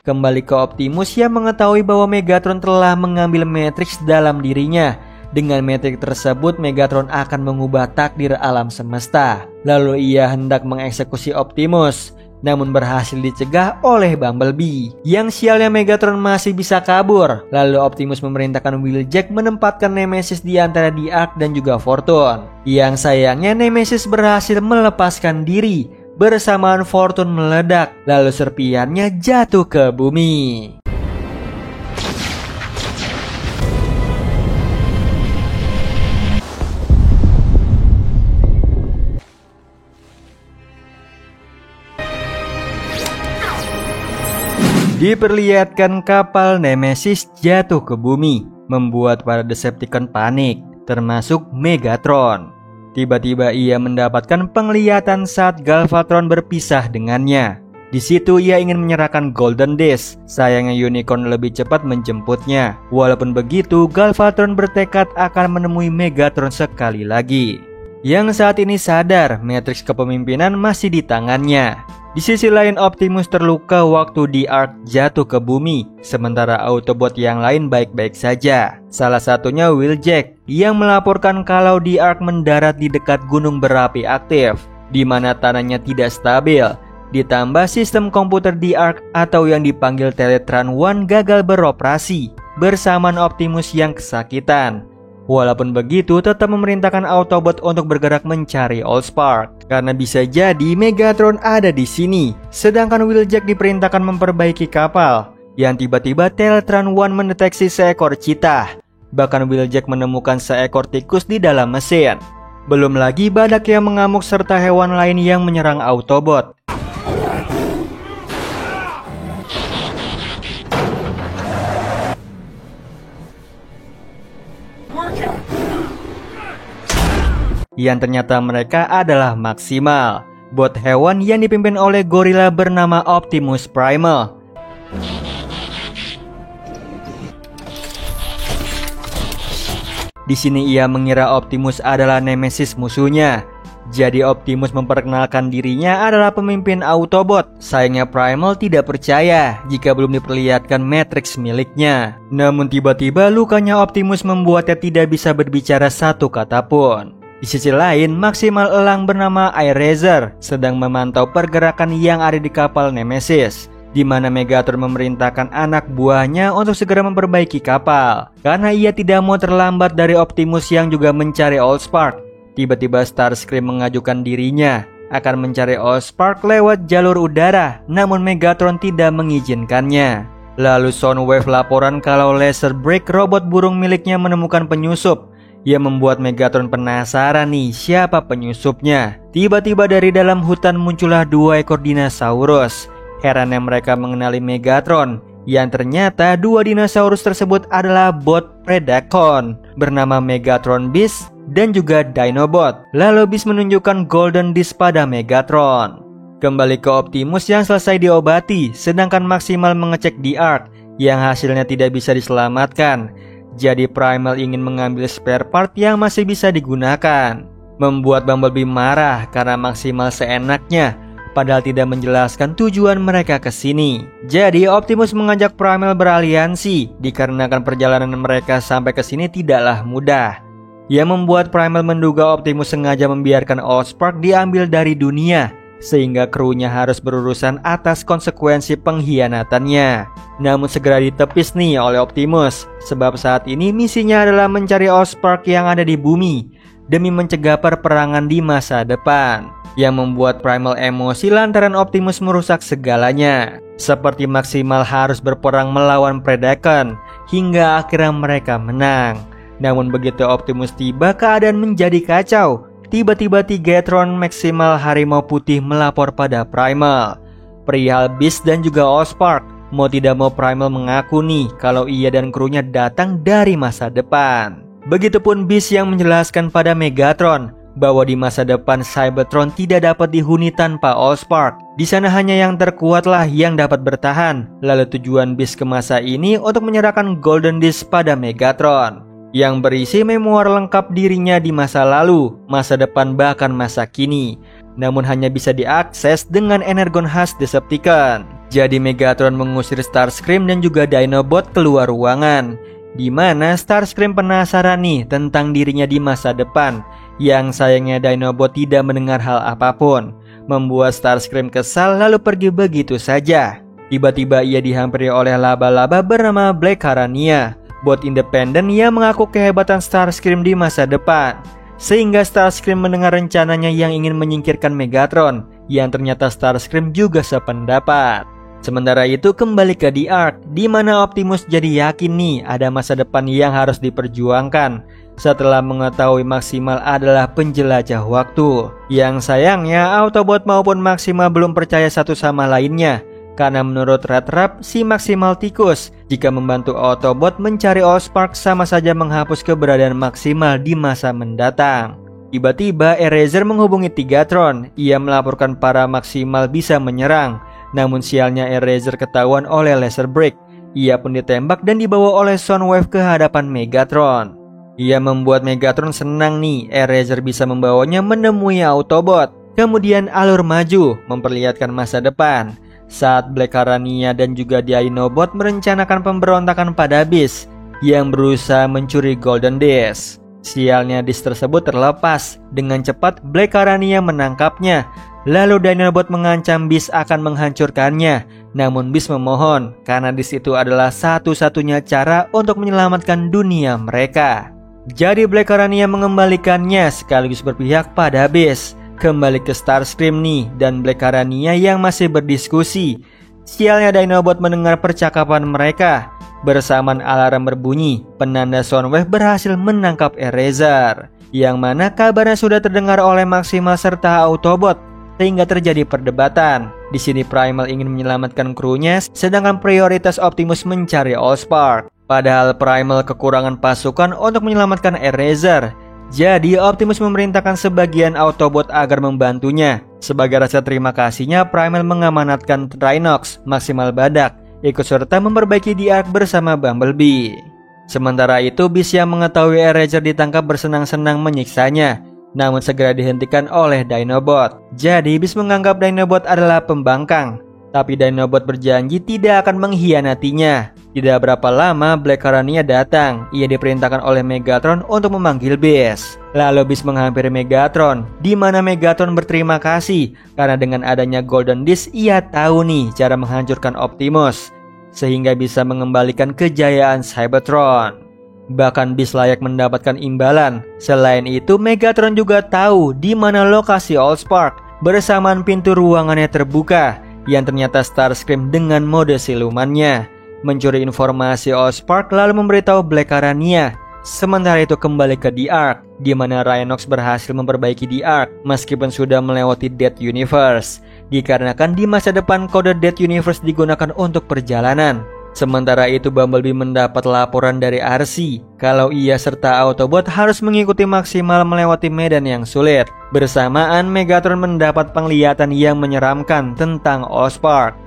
Kembali ke Optimus yang mengetahui bahwa Megatron telah mengambil Matrix dalam dirinya. Dengan Matrix tersebut, Megatron akan mengubah takdir alam semesta. Lalu ia hendak mengeksekusi Optimus, namun berhasil dicegah oleh Bumblebee. Yang sialnya Megatron masih bisa kabur. Lalu Optimus memerintahkan Wheeljack menempatkan Nemesis di antara The Ark dan juga Fortune. Yang sayangnya Nemesis berhasil melepaskan diri. Bersamaan Fortune meledak, lalu serpiannya jatuh ke bumi. Diperlihatkan kapal Nemesis jatuh ke bumi, membuat para Decepticon panik, termasuk Megatron. Tiba-tiba ia mendapatkan penglihatan saat Galvatron berpisah dengannya. Di situ ia ingin menyerahkan Golden Disc. Sayangnya Unicorn lebih cepat menjemputnya. Walaupun begitu, Galvatron bertekad akan menemui Megatron sekali lagi, yang saat ini sadar Matrix kepemimpinan masih di tangannya. Di sisi lain Optimus terluka waktu The Ark jatuh ke bumi, sementara Autobot yang lain baik-baik saja. Salah satunya Wheeljack yang melaporkan kalau The Ark mendarat di dekat gunung berapi aktif, di mana tanahnya tidak stabil. Ditambah sistem komputer The Ark atau yang dipanggil Teletran One gagal beroperasi, bersamaan Optimus yang kesakitan. Walaupun begitu, tetap memerintahkan Autobot untuk bergerak mencari Allspark, karena bisa jadi Megatron ada di sini. Sedangkan Wheeljack diperintahkan memperbaiki kapal, yang tiba-tiba Teletran One mendeteksi seekor cheetah. Bahkan Wheeljack menemukan seekor tikus di dalam mesin. Belum lagi badak yang mengamuk serta hewan lain yang menyerang Autobot. Yang ternyata mereka adalah Maximal, bot hewan yang dipimpin oleh gorila bernama Optimus Primal. Di sini ia mengira Optimus adalah Nemesis musuhnya. Jadi Optimus memperkenalkan dirinya adalah pemimpin Autobot. Sayangnya Primal tidak percaya jika belum diperlihatkan Matrix miliknya. Namun tiba-tiba lukanya Optimus membuatnya tidak bisa berbicara satu kata pun. Di sisi lain, Maximal elang bernama Airazor sedang memantau pergerakan yang ada di kapal Nemesis, di mana Megatron memerintahkan anak buahnya untuk segera memperbaiki kapal karena ia tidak mau terlambat dari Optimus yang juga mencari Allspark. Tiba-tiba Starscream mengajukan dirinya akan mencari Allspark lewat jalur udara, namun Megatron tidak mengizinkannya. Lalu Soundwave laporan kalau Laser Break, robot burung miliknya, menemukan penyusup. Ia membuat Megatron penasaran nih siapa penyusupnya. Tiba-tiba dari dalam hutan muncullah 2 ekor dinosaurus. Herannya mereka mengenali Megatron, yang ternyata 2 dinosaurus tersebut adalah bot Predacon bernama Megatron Beast dan juga Dinobot. Lalu Beast menunjukkan Golden Disc pada Megatron. Kembali ke Optimus yang selesai diobati, sedangkan Maximal mengecek di Ark yang hasilnya tidak bisa diselamatkan. Jadi Primal ingin mengambil spare part yang masih bisa digunakan, membuat Bumblebee marah karena Maximal seenaknya padahal tidak menjelaskan tujuan mereka ke sini. Jadi Optimus mengajak Primal beraliansi dikarenakan perjalanan mereka sampai ke sini tidaklah mudah. Yang membuat Primal menduga Optimus sengaja membiarkan Allspark diambil dari dunia, sehingga krunya harus berurusan atas konsekuensi pengkhianatannya. Namun segera ditepis nih oleh Optimus, sebab saat ini misinya adalah mencari Allspark yang ada di bumi demi mencegah perperangan di masa depan. Yang membuat Primal emosi lantaran Optimus merusak segalanya. Seperti Maximal harus berperang melawan Predacon hingga akhirnya mereka menang. Namun begitu Optimus tiba, keadaan menjadi kacau. Tiba-tiba Tigatron, Maximal Harimau Putih, melapor pada Primal perihal Beast dan juga Allspark. Mau tidak mau Primal mengaku nih kalau ia dan krunya datang dari masa depan. Begitupun Beast yang menjelaskan pada Megatron bahwa di masa depan Cybertron tidak dapat dihuni tanpa Allspark. Di sana hanya yang terkuatlah yang dapat bertahan. Lalu tujuan Beast ke masa ini untuk menyerahkan Golden Disc pada Megatron, yang berisi memoir lengkap dirinya di masa lalu, masa depan bahkan masa kini. Namun hanya bisa diakses dengan energon khas Decepticon. Jadi Megatron mengusir Starscream dan juga Dinobot keluar ruangan, di mana Starscream penasaran nih tentang dirinya di masa depan. Yang sayangnya Dinobot tidak mendengar hal apapun, membuat Starscream kesal lalu pergi begitu saja. Tiba-tiba ia dihampiri oleh laba-laba bernama Black Harania, bot independen yang mengaku kehebatan Starscream di masa depan. Sehingga Starscream mendengar rencananya yang ingin menyingkirkan Megatron, yang ternyata Starscream juga sependapat. Sementara itu kembali ke The Ark, di mana Optimus jadi yakin nih ada masa depan yang harus diperjuangkan setelah mengetahui Maximal adalah penjelajah waktu. Yang sayangnya Autobot maupun Maximal belum percaya satu sama lainnya, karena menurut Red Rap si Maximal tikus. Jika membantu Autobot mencari Allspark sama saja menghapus keberadaan Maximal di masa mendatang. Tiba-tiba Airazor menghubungi Tigatron. Ia melaporkan para Maximal bisa menyerang, namun sialnya Airazor ketahuan oleh Laser Break. Ia pun ditembak dan dibawa oleh Soundwave ke hadapan Megatron. Ia membuat Megatron senang nih Airazor bisa membawanya menemui Autobot. Kemudian alur maju memperlihatkan masa depan saat Black Harania dan juga Dinobot merencanakan pemberontakan pada Beast yang berusaha mencuri Golden Disc. Sialnya Disc tersebut terlepas. Dengan cepat Black Harania menangkapnya. Lalu Dinobot mengancam Beast akan menghancurkannya. Namun Beast memohon karena Disc itu adalah satu-satunya cara untuk menyelamatkan dunia mereka. Jadi Black Harania mengembalikannya sekaligus berpihak pada Beast. Kembali ke Starscream nih dan Black Harania yang masih berdiskusi. Sialnya Dinobot mendengar percakapan mereka. Bersamaan alarm berbunyi, penanda Soundwave berhasil menangkap Airazor, yang mana kabarnya sudah terdengar oleh Maximal serta Autobot, sehingga terjadi perdebatan. Di sini Primal ingin menyelamatkan krunya, sedangkan prioritas Optimus mencari Allspark. Padahal Primal kekurangan pasukan untuk menyelamatkan Airazor. Jadi Optimus memerintahkan sebagian Autobot agar membantunya. Sebagai rasa terima kasihnya, Primal mengamanatkan Rhinox, Maximal Badak, ikut serta memperbaiki The Ark bersama Bumblebee. Sementara itu Beast yang mengetahui Airazor ditangkap bersenang-senang menyiksanya. namun segera dihentikan oleh Dinobot. Jadi Beast menganggap Dinobot adalah pembangkang, tapi Dinobot berjanji tidak akan mengkhianatinya. Tidak berapa lama Black Carania datang. Ia diperintahkan oleh Megatron untuk memanggil Beast. Lalu Beast menghampiri Megatron, di mana Megatron berterima kasih karena dengan adanya Golden Disc ia tahu nih cara menghancurkan Optimus, sehingga bisa mengembalikan kejayaan Cybertron. Bahkan Beast layak mendapatkan imbalan. Selain itu, Megatron juga tahu di mana lokasi Allspark. Bersamaan pintu ruangannya terbuka, yang ternyata Starscream dengan mode silumannya mencuri informasi Allspark lalu memberitahu Black Carania. Sementara itu kembali ke The Ark, di mana Rhinox berhasil memperbaiki The Ark meskipun sudah melewati Dead Universe, dikarenakan di masa depan kode Dead Universe digunakan untuk perjalanan. Sementara itu Bumblebee mendapat laporan dari RC kalau ia serta Autobot harus mengikuti maksimal melewati medan yang sulit. Bersamaan Megatron mendapat penglihatan yang menyeramkan tentang Allspark.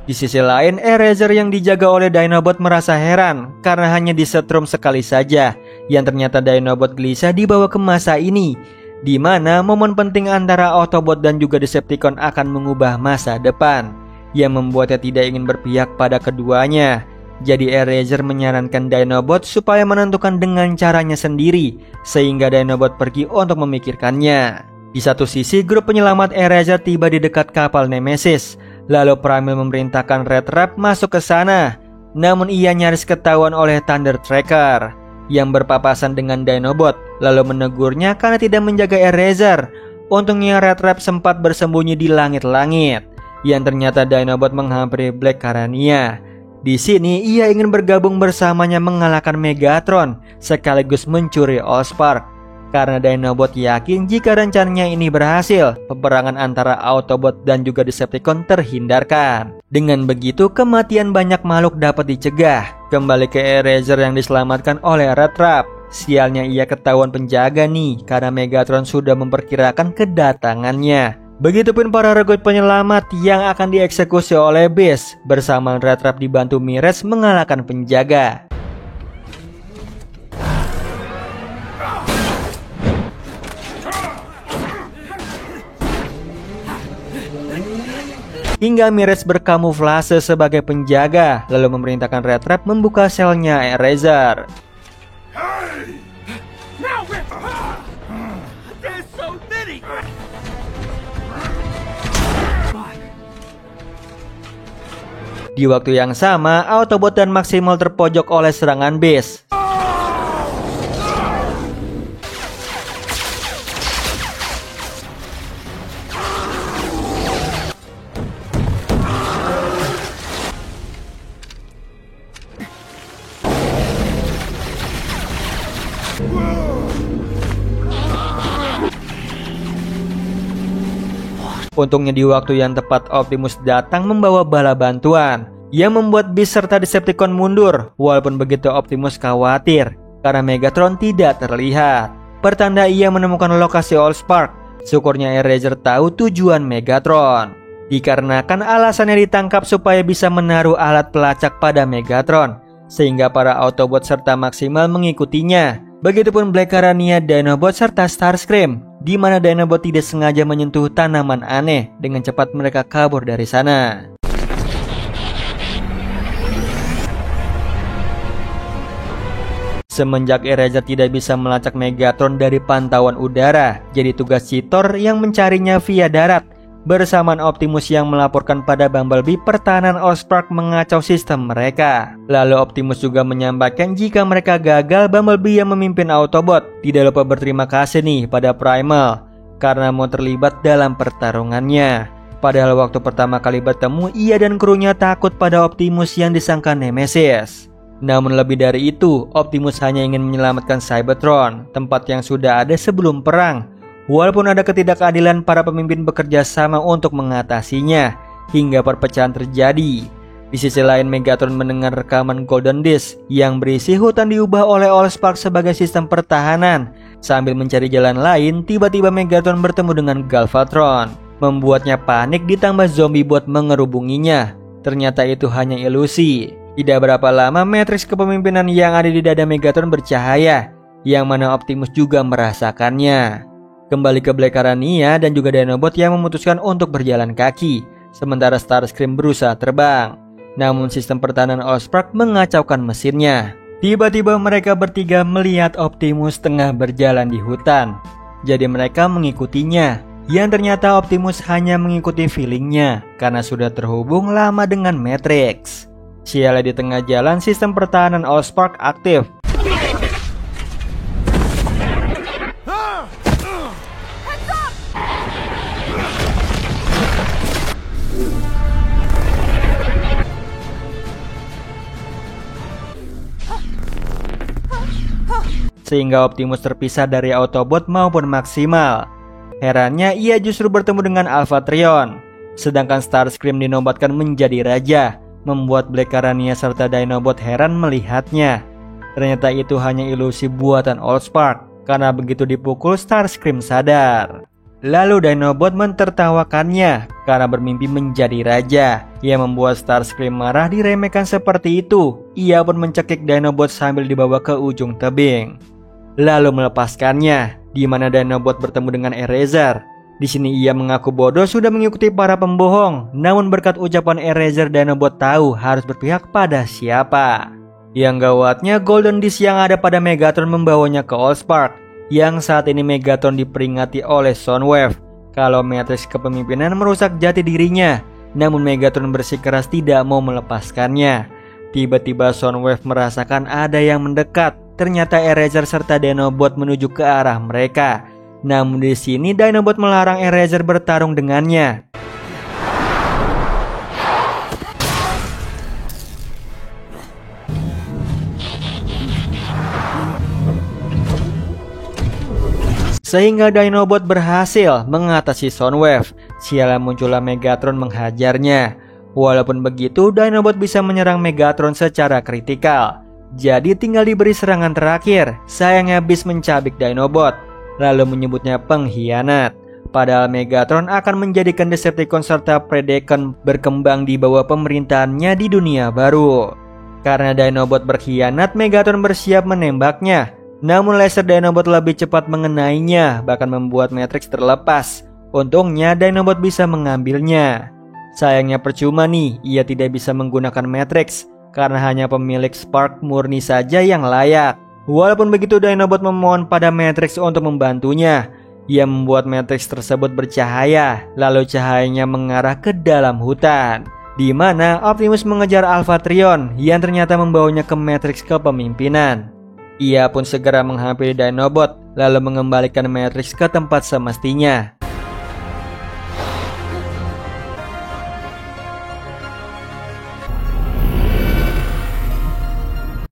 Di sisi lain, Eraser yang dijaga oleh Dinobot merasa heran karena hanya disetrum sekali saja, yang ternyata Dinobot gelisah dibawa ke masa ini, di mana momen penting antara Autobot dan juga Decepticon akan mengubah masa depan, yang membuatnya tidak ingin berpihak pada keduanya. Jadi Eraser menyarankan Dinobot supaya menentukan dengan caranya sendiri, sehingga Dinobot pergi untuk memikirkannya. Di satu sisi, grup penyelamat Eraser tiba di dekat kapal Nemesis. Lalu Primal memerintahkan Red Trap masuk ke sana. Namun ia nyaris ketahuan oleh Thunder Tracker yang berpapasan dengan Dinobot, lalu menegurnya karena tidak menjaga Eraser. Untungnya Red Trap sempat bersembunyi di langit-langit, yang ternyata Dinobot menghampiri Black Carania. Di sini ia ingin bergabung bersamanya mengalahkan Megatron sekaligus mencuri Allspark. Karena Dinobot yakin jika rencananya ini berhasil, peperangan antara Autobot dan juga Decepticon terhindarkan. Dengan begitu, kematian banyak makhluk dapat dicegah. Kembali ke Eraser yang diselamatkan oleh Red Trap. Sialnya ia ketahuan penjaga nih, karena Megatron sudah memperkirakan kedatangannya. Begitupun para rekrut penyelamat yang akan dieksekusi oleh Beast. Bersama Red Trap dibantu Mirage mengalahkan penjaga. Hingga Mirage berkamuflase sebagai penjaga, lalu memerintahkan Red Trap membuka selnya Eraser. Di waktu yang sama, Autobot dan Maximal terpojok oleh serangan Beast. Untungnya di waktu yang tepat Optimus datang membawa bala bantuan yang membuat Beast serta Decepticon mundur. Walaupun begitu Optimus khawatir karena Megatron tidak terlihat. Pertanda ia menemukan lokasi Allspark. Syukurnya Eraser tahu tujuan Megatron, dikarenakan alasannya ditangkap supaya bisa menaruh alat pelacak pada Megatron, sehingga para Autobot serta Maximal mengikutinya. Begitupun Black Carania, Dinobot serta Starscream, di mana Dinobot tidak sengaja menyentuh tanaman aneh. Dengan cepat mereka kabur dari sana. Semenjak Eraser tidak bisa melacak Megatron dari pantauan udara, jadi tugas Cheetor yang mencarinya via darat. Bersamaan Optimus yang melaporkan pada Bumblebee pertahanan Allspark mengacau sistem mereka. Lalu Optimus juga menyampaikan jika mereka gagal, Bumblebee yang memimpin Autobot tidak lupa berterima kasih nih pada Primal karena mau terlibat dalam pertarungannya. Padahal waktu pertama kali bertemu, ia dan krunya takut pada Optimus yang disangka Nemesis. Namun lebih dari itu, Optimus hanya ingin menyelamatkan Cybertron, tempat yang sudah ada sebelum perang. Walaupun ada ketidakadilan, para pemimpin bekerja sama untuk mengatasinya, hingga perpecahan terjadi. Di sisi lain, Megatron mendengar rekaman Golden Disc yang berisi hutan diubah oleh Allspark sebagai sistem pertahanan. Sambil mencari jalan lain, tiba-tiba Megatron bertemu dengan Galvatron. membuatnya panik ditambah zombie bot mengerubunginya. Ternyata itu hanya ilusi. Tidak berapa lama Matriks kepemimpinan yang ada di dada Megatron bercahaya, yang mana Optimus juga merasakannya. Kembali ke Black Arania dan juga Dinobot yang memutuskan untuk berjalan kaki, sementara Starscream berusaha terbang. Namun sistem pertahanan Allspark mengacaukan mesinnya. Tiba-tiba mereka bertiga melihat Optimus tengah berjalan di hutan. Jadi mereka mengikutinya, yang ternyata Optimus hanya mengikuti feelingnya karena sudah terhubung lama dengan Matrix. Sialnya di tengah jalan sistem pertahanan Allspark aktif. Sehingga Optimus terpisah dari Autobot maupun Maximal. Herannya ia justru bertemu dengan Alphatrion. Sedangkan Starscream dinobatkan menjadi raja, membuat Black Arania serta Dinobot heran melihatnya. Ternyata itu hanya ilusi buatan Allspark. Karena begitu dipukul Starscream sadar. Lalu Dinobot mentertawakannya karena bermimpi menjadi raja, yang membuat Starscream marah diremehkan seperti itu. Ia pun mencekik Dinobot sambil dibawa ke ujung tebing, lalu melepaskannya, di mana Dinobot bertemu dengan Eraser. Di sini ia mengaku bodoh sudah mengikuti para pembohong. Namun berkat ucapan Eraser, Dinobot tahu harus berpihak pada siapa. Yang gawatnya, Golden Disc yang ada pada Megatron membawanya ke Allspark, yang saat ini Megatron diperingati oleh Soundwave kalau Matriks kepemimpinan merusak jati dirinya. Namun Megatron bersikeras tidak mau melepaskannya. Tiba-tiba Soundwave merasakan ada yang mendekat. Ternyata Eraser serta Dinobot menuju ke arah mereka. Namun di sini Dinobot melarang Eraser bertarung dengannya. Sehingga Dinobot berhasil mengatasi Soundwave. Sialnya muncullah Megatron menghajarnya. Walaupun begitu, Dinobot bisa menyerang Megatron secara kritikal. Jadi tinggal diberi serangan terakhir. Sayangnya Beast mencabik Dinobot, lalu menyebutnya pengkhianat. Padahal Megatron akan menjadikan Decepticon serta Predacon berkembang di bawah pemerintahannya di dunia baru. Karena Dinobot berkhianat, Megatron bersiap menembaknya. Namun laser Dinobot lebih cepat mengenainya, bahkan membuat Matrix terlepas. Untungnya Dinobot bisa mengambilnya. Sayangnya percuma nih, ia tidak bisa menggunakan Matrix karena hanya pemilik Spark murni saja yang layak. Walaupun begitu, Dinobot memohon pada Matrix untuk membantunya. Ia membuat Matrix tersebut bercahaya, lalu cahayanya mengarah ke dalam hutan, di mana Optimus mengejar Alphatrion yang ternyata membawanya ke Matrix kepemimpinan. Ia pun segera menghampiri Dinobot, lalu mengembalikan Matrix ke tempat semestinya.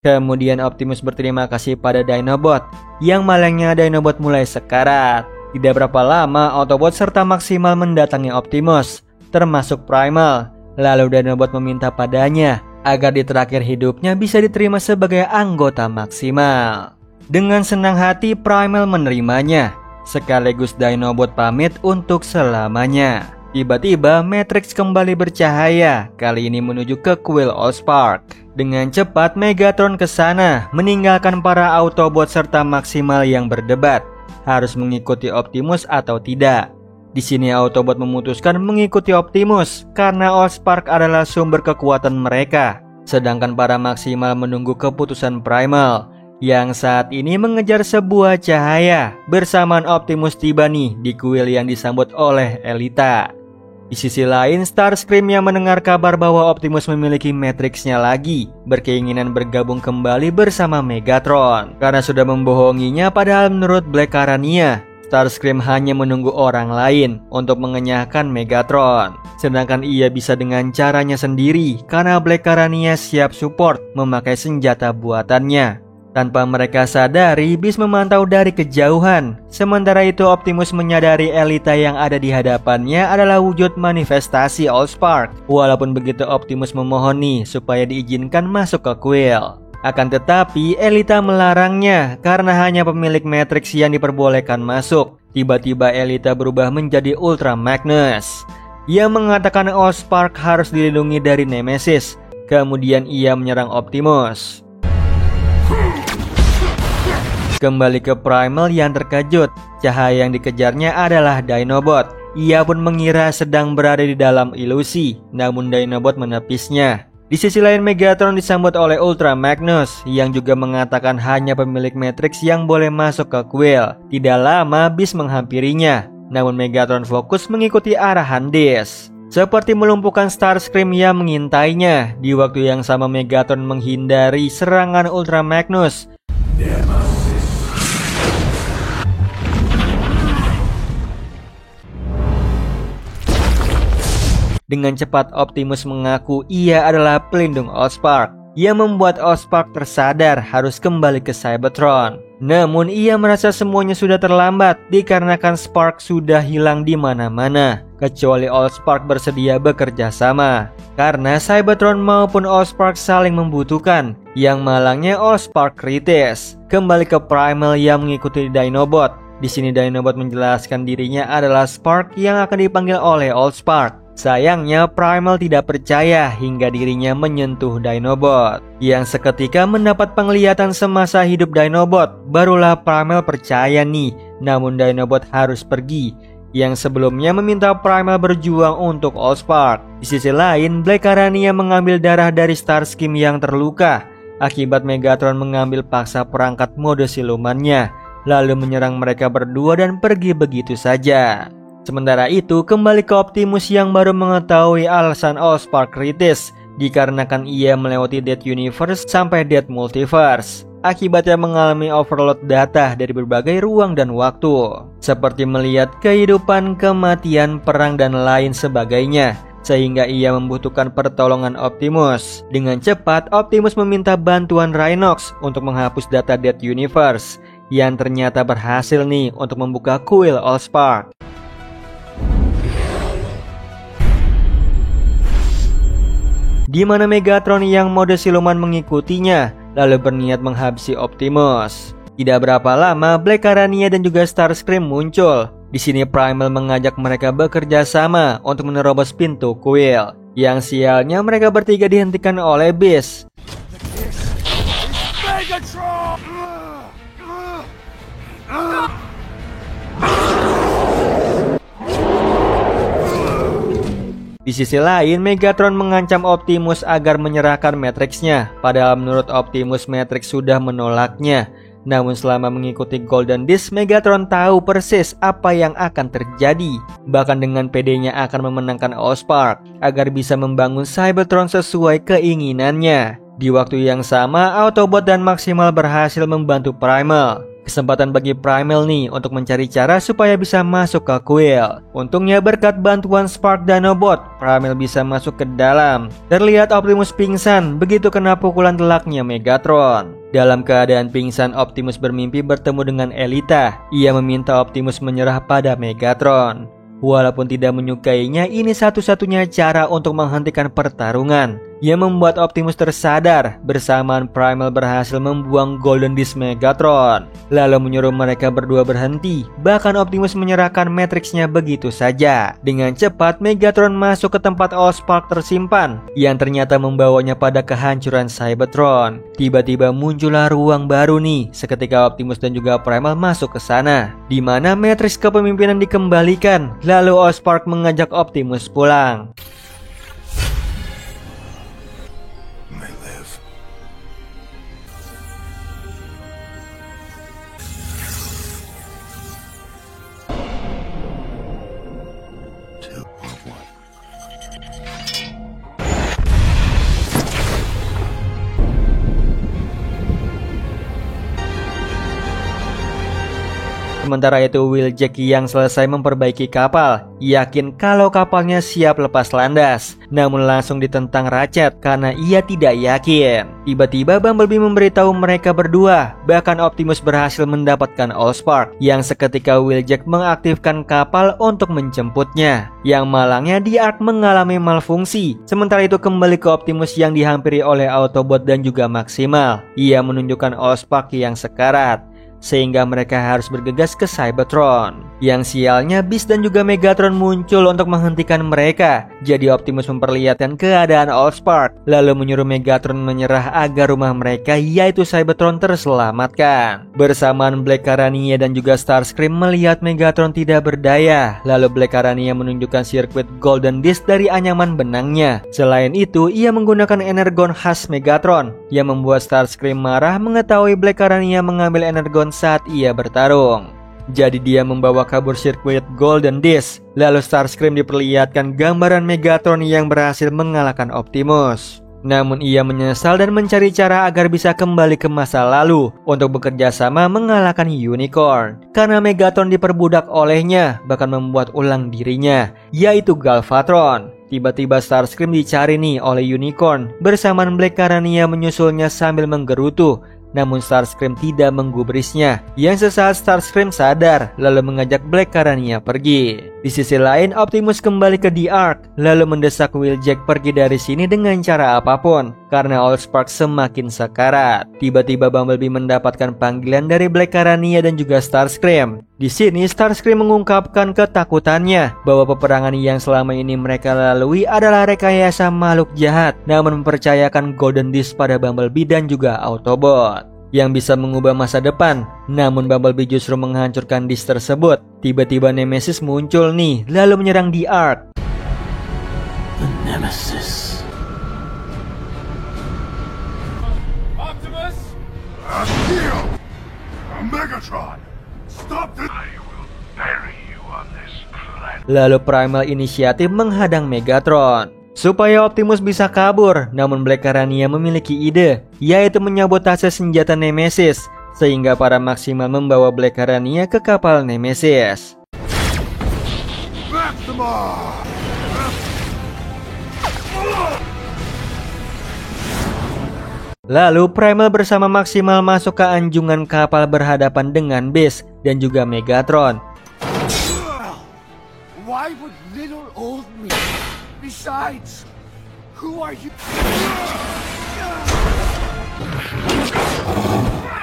Kemudian Optimus berterima kasih pada Dinobot, yang malangnya Dinobot mulai sekarat. Tidak berapa lama Autobot serta Maximal mendatangi Optimus, termasuk Primal. Lalu Dinobot meminta padanya agar di terakhir hidupnya bisa diterima sebagai anggota Maximal. Dengan senang hati Primal menerimanya, sekaligus Dinobot pamit untuk selamanya. Tiba-tiba Matrix kembali bercahaya, kali ini menuju ke kuil Allspark. Dengan cepat Megatron ke sana, meninggalkan para Autobot serta Maximal yang berdebat harus mengikuti Optimus atau tidak. Di sini Autobot memutuskan mengikuti Optimus karena Allspark adalah sumber kekuatan mereka. Sedangkan para Maximal menunggu keputusan Primal yang saat ini mengejar sebuah cahaya. Bersamaan Optimus tiba nih di kuil yang disambut oleh Elita. Di sisi lain, Starscream yang mendengar kabar bahwa Optimus memiliki Matrix-nya lagi berkeinginan bergabung kembali bersama Megatron karena sudah membohonginya. Padahal menurut Black Arania, Starscream hanya menunggu orang lain untuk mengenyahkan Megatron. Sedangkan ia bisa dengan caranya sendiri karena Black Arania siap support memakai senjata buatannya. Tanpa mereka sadari, Beast memantau dari kejauhan. Sementara itu Optimus menyadari Elita yang ada di hadapannya adalah wujud manifestasi Allspark. Walaupun begitu Optimus memohon nih supaya diizinkan masuk ke kuil. Akan tetapi Elita melarangnya karena hanya pemilik Matrix yang diperbolehkan masuk. Tiba-tiba Elita berubah menjadi Ultra Magnus. Ia mengatakan Allspark harus dilindungi dari Nemesis. Kemudian ia menyerang Optimus. Kembali ke Primal yang terkejut. Cahaya yang dikejarnya adalah Dinobot. Ia pun mengira sedang berada di dalam ilusi, namun Dinobot menepisnya. Di sisi lain, Megatron disambut oleh Ultra Magnus yang juga mengatakan hanya pemilik Matrix yang boleh masuk ke kuil. Tidak lama Beast menghampirinya, namun Megatron fokus mengikuti arahan Disk. Seperti melumpuhkan Starscream yang mengintainya. Di waktu yang sama Megatron menghindari serangan Ultra Magnus. Dengan cepat Optimus mengaku ia adalah pelindung Allspark. Ia membuat Allspark tersadar harus kembali ke Cybertron. Namun ia merasa semuanya sudah terlambat dikarenakan Spark sudah hilang di mana-mana. Kecuali Allspark bersedia bekerja sama. Karena Cybertron maupun Allspark saling membutuhkan. Yang malangnya Allspark kritis. Kembali ke Primal yang mengikuti Dinobot. Di sini Dinobot menjelaskan dirinya adalah Spark yang akan dipanggil oleh Allspark. Sayangnya Primal tidak percaya hingga dirinya menyentuh Dinobot. Yang seketika mendapat penglihatan semasa hidup Dinobot. Barulah Primal percaya nih. Namun Dinobot harus pergi. Yang sebelumnya meminta Primal berjuang untuk Allspark. Di sisi lain, Black Arania mengambil darah dari Starscream yang terluka. Akibat Megatron mengambil paksa perangkat mode silumannya. Lalu menyerang mereka berdua dan pergi begitu saja. Sementara itu, kembali ke Optimus yang baru mengetahui alasan Allspark kritis dikarenakan ia melewati Dead Universe sampai Dead Multiverse. Akibatnya mengalami overload data dari berbagai ruang dan waktu, seperti melihat kehidupan, kematian, perang, dan lain sebagainya. Sehingga ia membutuhkan pertolongan Optimus. Dengan cepat, Optimus meminta bantuan Rhinox untuk menghapus data Dead Universe, yang ternyata berhasil nih untuk membuka kuil Allspark. Di mana Megatron yang mode siluman mengikutinya, lalu berniat menghabisi Optimus. Tidak berapa lama, Black Arania dan juga Starscream muncul. Di sini Primal mengajak mereka bekerja sama untuk menerobos pintu kuil. Yang sialnya mereka bertiga dihentikan oleh Beast. Megatron! Di sisi lain, Megatron mengancam Optimus agar menyerahkan Matrix-nya. Padahal menurut Optimus, Matrix sudah menolaknya. Namun selama mengikuti Golden Disk, Megatron tahu persis apa yang akan terjadi. Bahkan dengan PD-nya akan memenangkan Allspark agar bisa membangun Cybertron sesuai keinginannya. Di waktu yang sama, Autobot dan Maximal berhasil membantu Primal. Kesempatan bagi Primal nih untuk mencari cara supaya bisa masuk ke kuil. Untungnya berkat bantuan Spark Dinobot, Primal bisa masuk ke dalam. Terlihat Optimus pingsan begitu kena pukulan telaknya Megatron. Dalam keadaan pingsan, Optimus bermimpi bertemu dengan Elita. Ia meminta Optimus menyerah pada Megatron. Walaupun tidak menyukainya, ini satu-satunya cara untuk menghentikan pertarungan. Yang membuat Optimus tersadar. Bersamaan Primal berhasil membuang Golden Disk Megatron, lalu menyuruh mereka berdua berhenti. Bahkan Optimus menyerahkan Matrix-nya begitu saja. Dengan cepat Megatron masuk ke tempat Allspark tersimpan, yang ternyata membawanya pada kehancuran Cybertron. Tiba-tiba muncullah ruang baru nih. Seketika Optimus dan juga Primal masuk ke sana, di mana Matrix kepemimpinan dikembalikan. Lalu Allspark mengajak Optimus pulang. Sementara itu Wheeljack yang selesai memperbaiki kapal yakin kalau kapalnya siap lepas landas, namun langsung ditentang Ratchet karena ia tidak yakin. Tiba-tiba Bumblebee memberitahu mereka berdua. Bahkan Optimus berhasil mendapatkan Allspark, yang seketika Wheeljack mengaktifkan kapal untuk menjemputnya. Yang malangnya di Ark mengalami malfungsi. Sementara itu kembali ke Optimus yang dihampiri oleh Autobot dan juga Maximal. Ia menunjukkan Allspark yang sekarat. sehingga mereka harus bergegas ke Cybertron. Yang sialnya Beast dan juga Megatron muncul untuk menghentikan mereka. Jadi Optimus memperlihatkan keadaan Allspark, lalu menyuruh Megatron menyerah agar rumah mereka yaitu Cybertron terselamatkan. Bersamaan Black Arania dan juga Starscream melihat Megatron tidak berdaya, lalu Black Arania menunjukkan sirkuit Golden Disc dari anyaman benangnya. Selain itu, ia menggunakan energon khas Megatron yang membuat Starscream marah mengetahui Black Arania mengambil energon saat ia bertarung. Jadi dia membawa kabur sirkuit Golden Disc. Lalu Starscream diperlihatkan gambaran Megatron yang berhasil mengalahkan Optimus. Namun ia menyesal dan mencari cara agar bisa kembali ke masa lalu untuk bekerja sama mengalahkan Unicorn. Karena Megatron diperbudak olehnya, bahkan membuat ulang dirinya, yaitu Galvatron. Tiba-tiba Starscream dicari nih oleh Unicorn. Bersamaan Black Arania menyusulnya sambil menggerutu. Namun Starscream tidak menggubrisnya. Yang sesaat Starscream sadar, lalu mengajak Black Arania pergi. Di sisi lain, Optimus kembali ke The Ark, lalu mendesak Wheeljack pergi dari sini dengan cara apapun, karena Allspark semakin sekarat. Tiba-tiba Bumblebee mendapatkan panggilan dari Black Arania dan juga Starscream. Di sini Starscream mengungkapkan ketakutannya bahwa peperangan yang selama ini mereka lalui adalah rekayasa makhluk jahat, namun mempercayakan Golden Disc pada Bumblebee dan juga Autobot yang bisa mengubah masa depan. Namun Bumblebee justru menghancurkan disk tersebut. Tiba-tiba Nemesis muncul nih, lalu menyerang The Ark. The Nemesis. Optimus! Neo! Megatron! Stop this! I will bury you on this planet. Lalu Primal Initiative menghadang Megatron supaya Optimus bisa kabur. Namun Black Arania memiliki ide, yaitu menyabotase senjata Nemesis, sehingga para Maximal membawa Black Arania ke kapal Nemesis. Maxima! Lalu Primal bersama Maximal masuk ke anjungan kapal berhadapan dengan Beast dan juga Megatron. Why would little old me? Besides, who are you?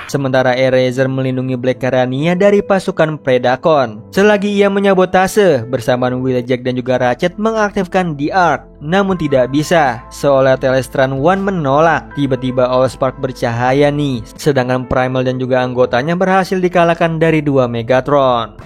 Sementara Eraser melindungi Black Arania dari pasukan Predacon. Selagi ia menyabotase, bersamaan Wheeljack dan juga Ratchet mengaktifkan The Ark. Namun tidak bisa, seolah Telestran One menolak. Tiba-tiba Allspark bercahaya nih, sedangkan Primal dan juga anggotanya berhasil dikalahkan dari dua Megatron.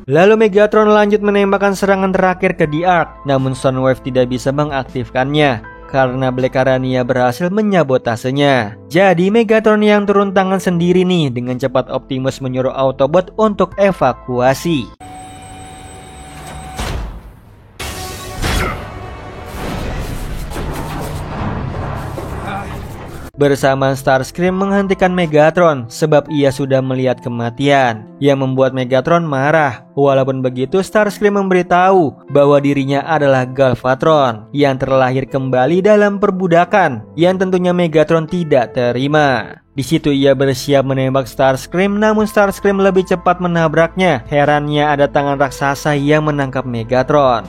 Lalu Megatron lanjut menembakkan serangan terakhir ke The Ark, namun Soundwave tidak bisa mengaktifkannya karena Black Arania berhasil menyabotasenya. Jadi Megatron yang turun tangan sendiri nih. Dengan cepat Optimus menyuruh Autobot untuk evakuasi. Bersamaan Starscream menghentikan Megatron sebab ia sudah melihat kematian, yang membuat Megatron marah. Walaupun begitu, Starscream memberitahu bahwa dirinya adalah Galvatron yang terlahir kembali dalam perbudakan, yang tentunya Megatron tidak terima. Di situ ia bersiap menembak Starscream, namun Starscream lebih cepat menabraknya. Herannya ada tangan raksasa yang menangkap Megatron.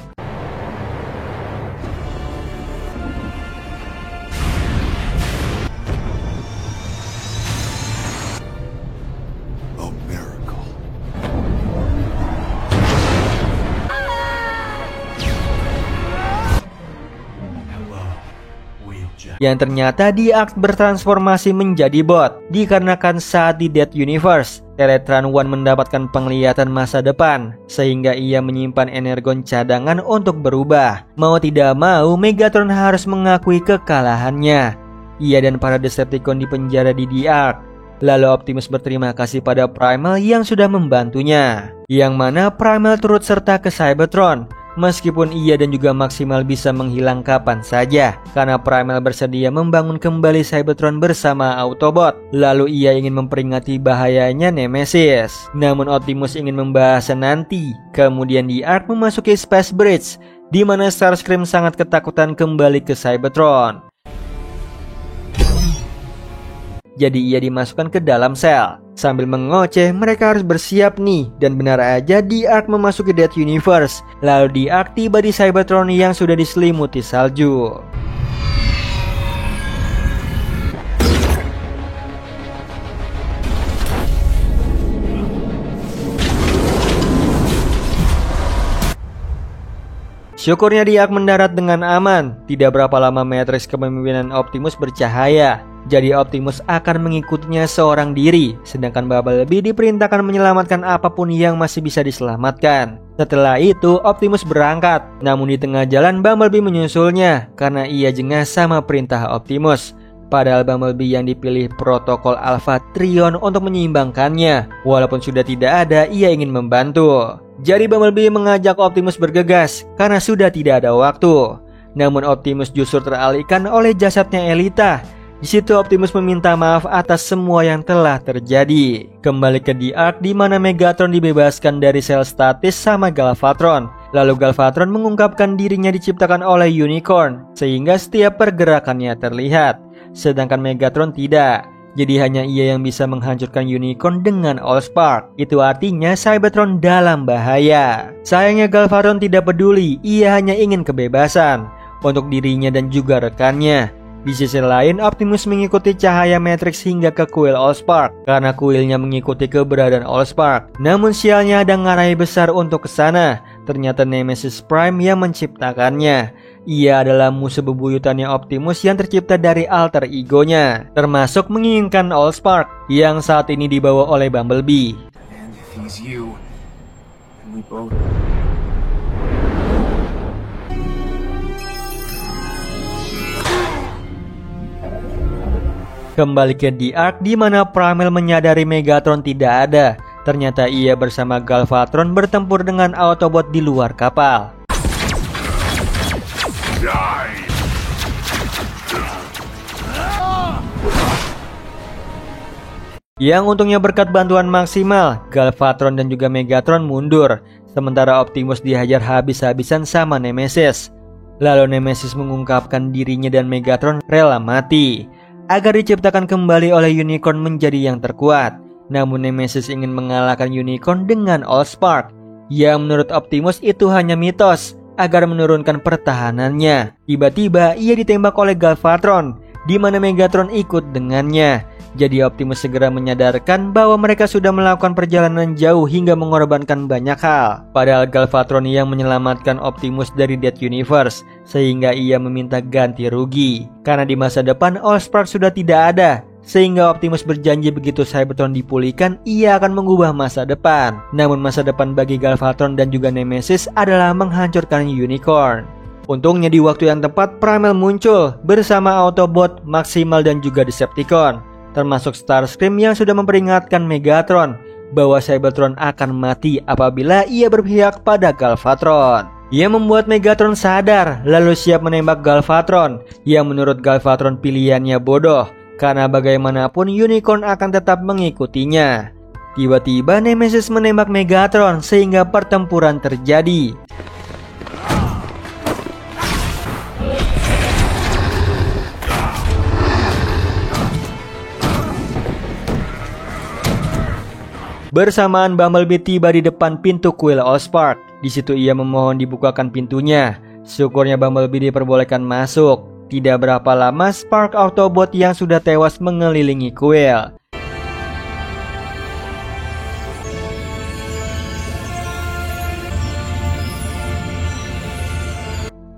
Yang ternyata The Ark bertransformasi menjadi bot. Dikarenakan saat di Dead Universe, Teletran One mendapatkan penglihatan masa depan, sehingga ia menyimpan energon cadangan untuk berubah. Mau tidak mau, Megatron harus mengakui kekalahannya. Ia dan para Decepticon dipenjara di The Ark. Lalu Optimus berterima kasih pada Primal yang sudah membantunya, yang mana Primal turut serta ke Cybertron. Meskipun ia dan juga Maximal bisa menghilang kapan saja, karena Primal bersedia membangun kembali Cybertron bersama Autobot. Lalu ia ingin memperingati bahayanya Nemesis. Namun Optimus ingin membahasnya nanti. Kemudian The Ark memasuki Space Bridge, di mana Starscream sangat ketakutan kembali ke Cybertron. Jadi ia dimasukkan ke dalam sel. Sambil mengoceh, mereka harus bersiap nih. Dan benar aja The Ark memasuki Dead Universe. Lalu The Ark tiba di Cybertron yang sudah diselimuti salju. Syukurnya Diark mendarat dengan aman. Tidak berapa lama matriks kepemimpinan Optimus bercahaya. Jadi Optimus akan mengikutinya seorang diri, sedangkan Bumblebee diperintahkan menyelamatkan apapun yang masih bisa diselamatkan. Setelah itu Optimus berangkat, namun di tengah jalan Bumblebee menyusulnya karena ia jengah sama perintah Optimus. Padahal Bumblebee yang dipilih protokol Alpha Trion untuk menyeimbangkannya. Walaupun sudah tidak ada, ia ingin membantu. Jadi Bumblebee mengajak Optimus bergegas karena sudah tidak ada waktu. Namun Optimus justru teralihkan oleh jasadnya Elita. Di situ Optimus meminta maaf atas semua yang telah terjadi. Kembali ke Diark di mana Megatron dibebaskan dari sel statis sama Galvatron. Lalu Galvatron mengungkapkan dirinya diciptakan oleh Unicorn sehingga setiap pergerakannya terlihat. Sedangkan Megatron tidak. Jadi hanya ia yang bisa menghancurkan Unicorn dengan Allspark. Itu artinya Cybertron dalam bahaya. Sayangnya Galvatron tidak peduli, ia hanya ingin kebebasan untuk dirinya dan juga rekannya. Di sisi lain, Optimus mengikuti cahaya Matrix hingga ke kuil Allspark karena kuilnya mengikuti keberadaan Allspark. Namun sialnya ada ngarai besar untuk ke sana. Ternyata Nemesis Prime yang menciptakannya. Ia adalah musuh bebuyutannya Optimus yang tercipta dari alter egonya, termasuk menginginkan Allspark yang saat ini dibawa oleh Bumblebee. And if he's you, then we both... Kembali ke Diark di mana Primal menyadari Megatron tidak ada. Ternyata ia bersama Galvatron bertempur dengan Autobot di luar kapal. Yang untungnya berkat bantuan maksimal, Galvatron dan juga Megatron mundur. Sementara Optimus dihajar habis-habisan sama Nemesis. Lalu Nemesis mengungkapkan dirinya dan Megatron rela mati agar diciptakan kembali oleh Unicorn menjadi yang terkuat. Namun Nemesis ingin mengalahkan Unicorn dengan Allspark, yang menurut Optimus itu hanya mitos agar menurunkan pertahanannya. Tiba-tiba ia ditembak oleh Galvatron, di mana Megatron ikut dengannya. Jadi Optimus segera menyadarkan bahwa mereka sudah melakukan perjalanan jauh hingga mengorbankan banyak hal. Padahal Galvatron yang menyelamatkan Optimus dari Dead Universe, sehingga ia meminta ganti rugi. Karena di masa depan Allspark sudah tidak ada, sehingga Optimus berjanji begitu Cybertron dipulihkan, ia akan mengubah masa depan. Namun masa depan bagi Galvatron dan juga Nemesis adalah menghancurkan Unicorn. Untungnya di waktu yang tepat Primal muncul bersama Autobot, Maximal dan juga Decepticon, termasuk Starscream yang sudah memperingatkan Megatron bahwa Cybertron akan mati apabila ia berpihak pada Galvatron. Ia membuat Megatron sadar lalu siap menembak Galvatron, yang menurut Galvatron pilihannya bodoh karena bagaimanapun Unicorn akan tetap mengikutinya. Tiba-tiba Nemesis menembak Megatron sehingga pertempuran terjadi. Bersamaan Bumblebee tiba di depan pintu kuil Allspark. Di situ ia memohon dibukakan pintunya. Syukurnya Bumblebee diperbolehkan masuk. Tidak berapa lama Spark Autobot yang sudah tewas mengelilingi kuil.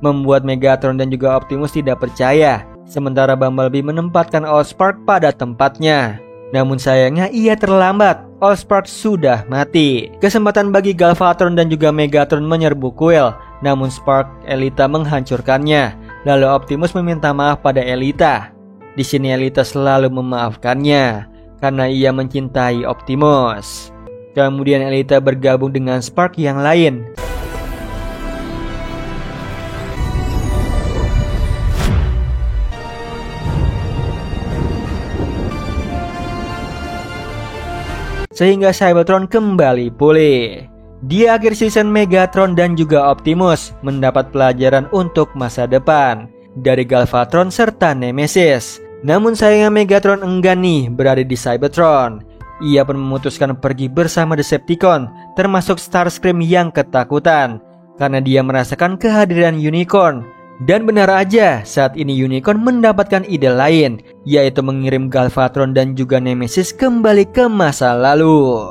Membuat Megatron dan juga Optimus tidak percaya. Sementara Bumblebee menempatkan Allspark pada tempatnya. Namun sayangnya ia terlambat. Allspark sudah mati. Kesempatan bagi Galvatron dan juga Megatron menyerbu kuil, namun Spark Elita menghancurkannya. Lalu Optimus meminta maaf pada Elita. Di sini Elita selalu memaafkannya karena ia mencintai Optimus. Kemudian Elita bergabung dengan Spark yang lain. Sehingga Cybertron kembali pulih. Di akhir season, Megatron dan juga Optimus mendapat pelajaran untuk masa depan dari Galvatron serta Nemesis. Namun sayangnya Megatron enggan nih berada di Cybertron. Ia pun memutuskan pergi bersama Decepticon, termasuk Starscream yang ketakutan karena dia merasakan kehadiran Unicorn. Dan benar aja, saat ini Unicorn mendapatkan ide lain, yaitu mengirim Galvatron dan juga Nemesis kembali ke masa lalu.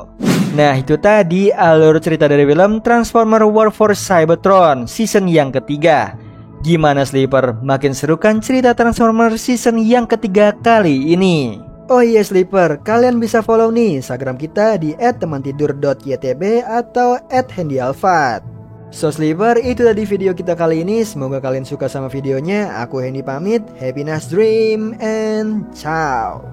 Nah itu tadi alur cerita dari film Transformers War for Cybertron season yang ketiga. Gimana Sleeper? Makin seru kan cerita Transformers season yang ketiga kali ini? Oh iya Sleeper, kalian bisa follow nih Instagram kita di @temantidur.ytb atau @handyalfat. So Sleeper, itu tadi video kita kali ini. Semoga kalian suka sama videonya. Aku Hendy pamit. Happy nice dream and ciao.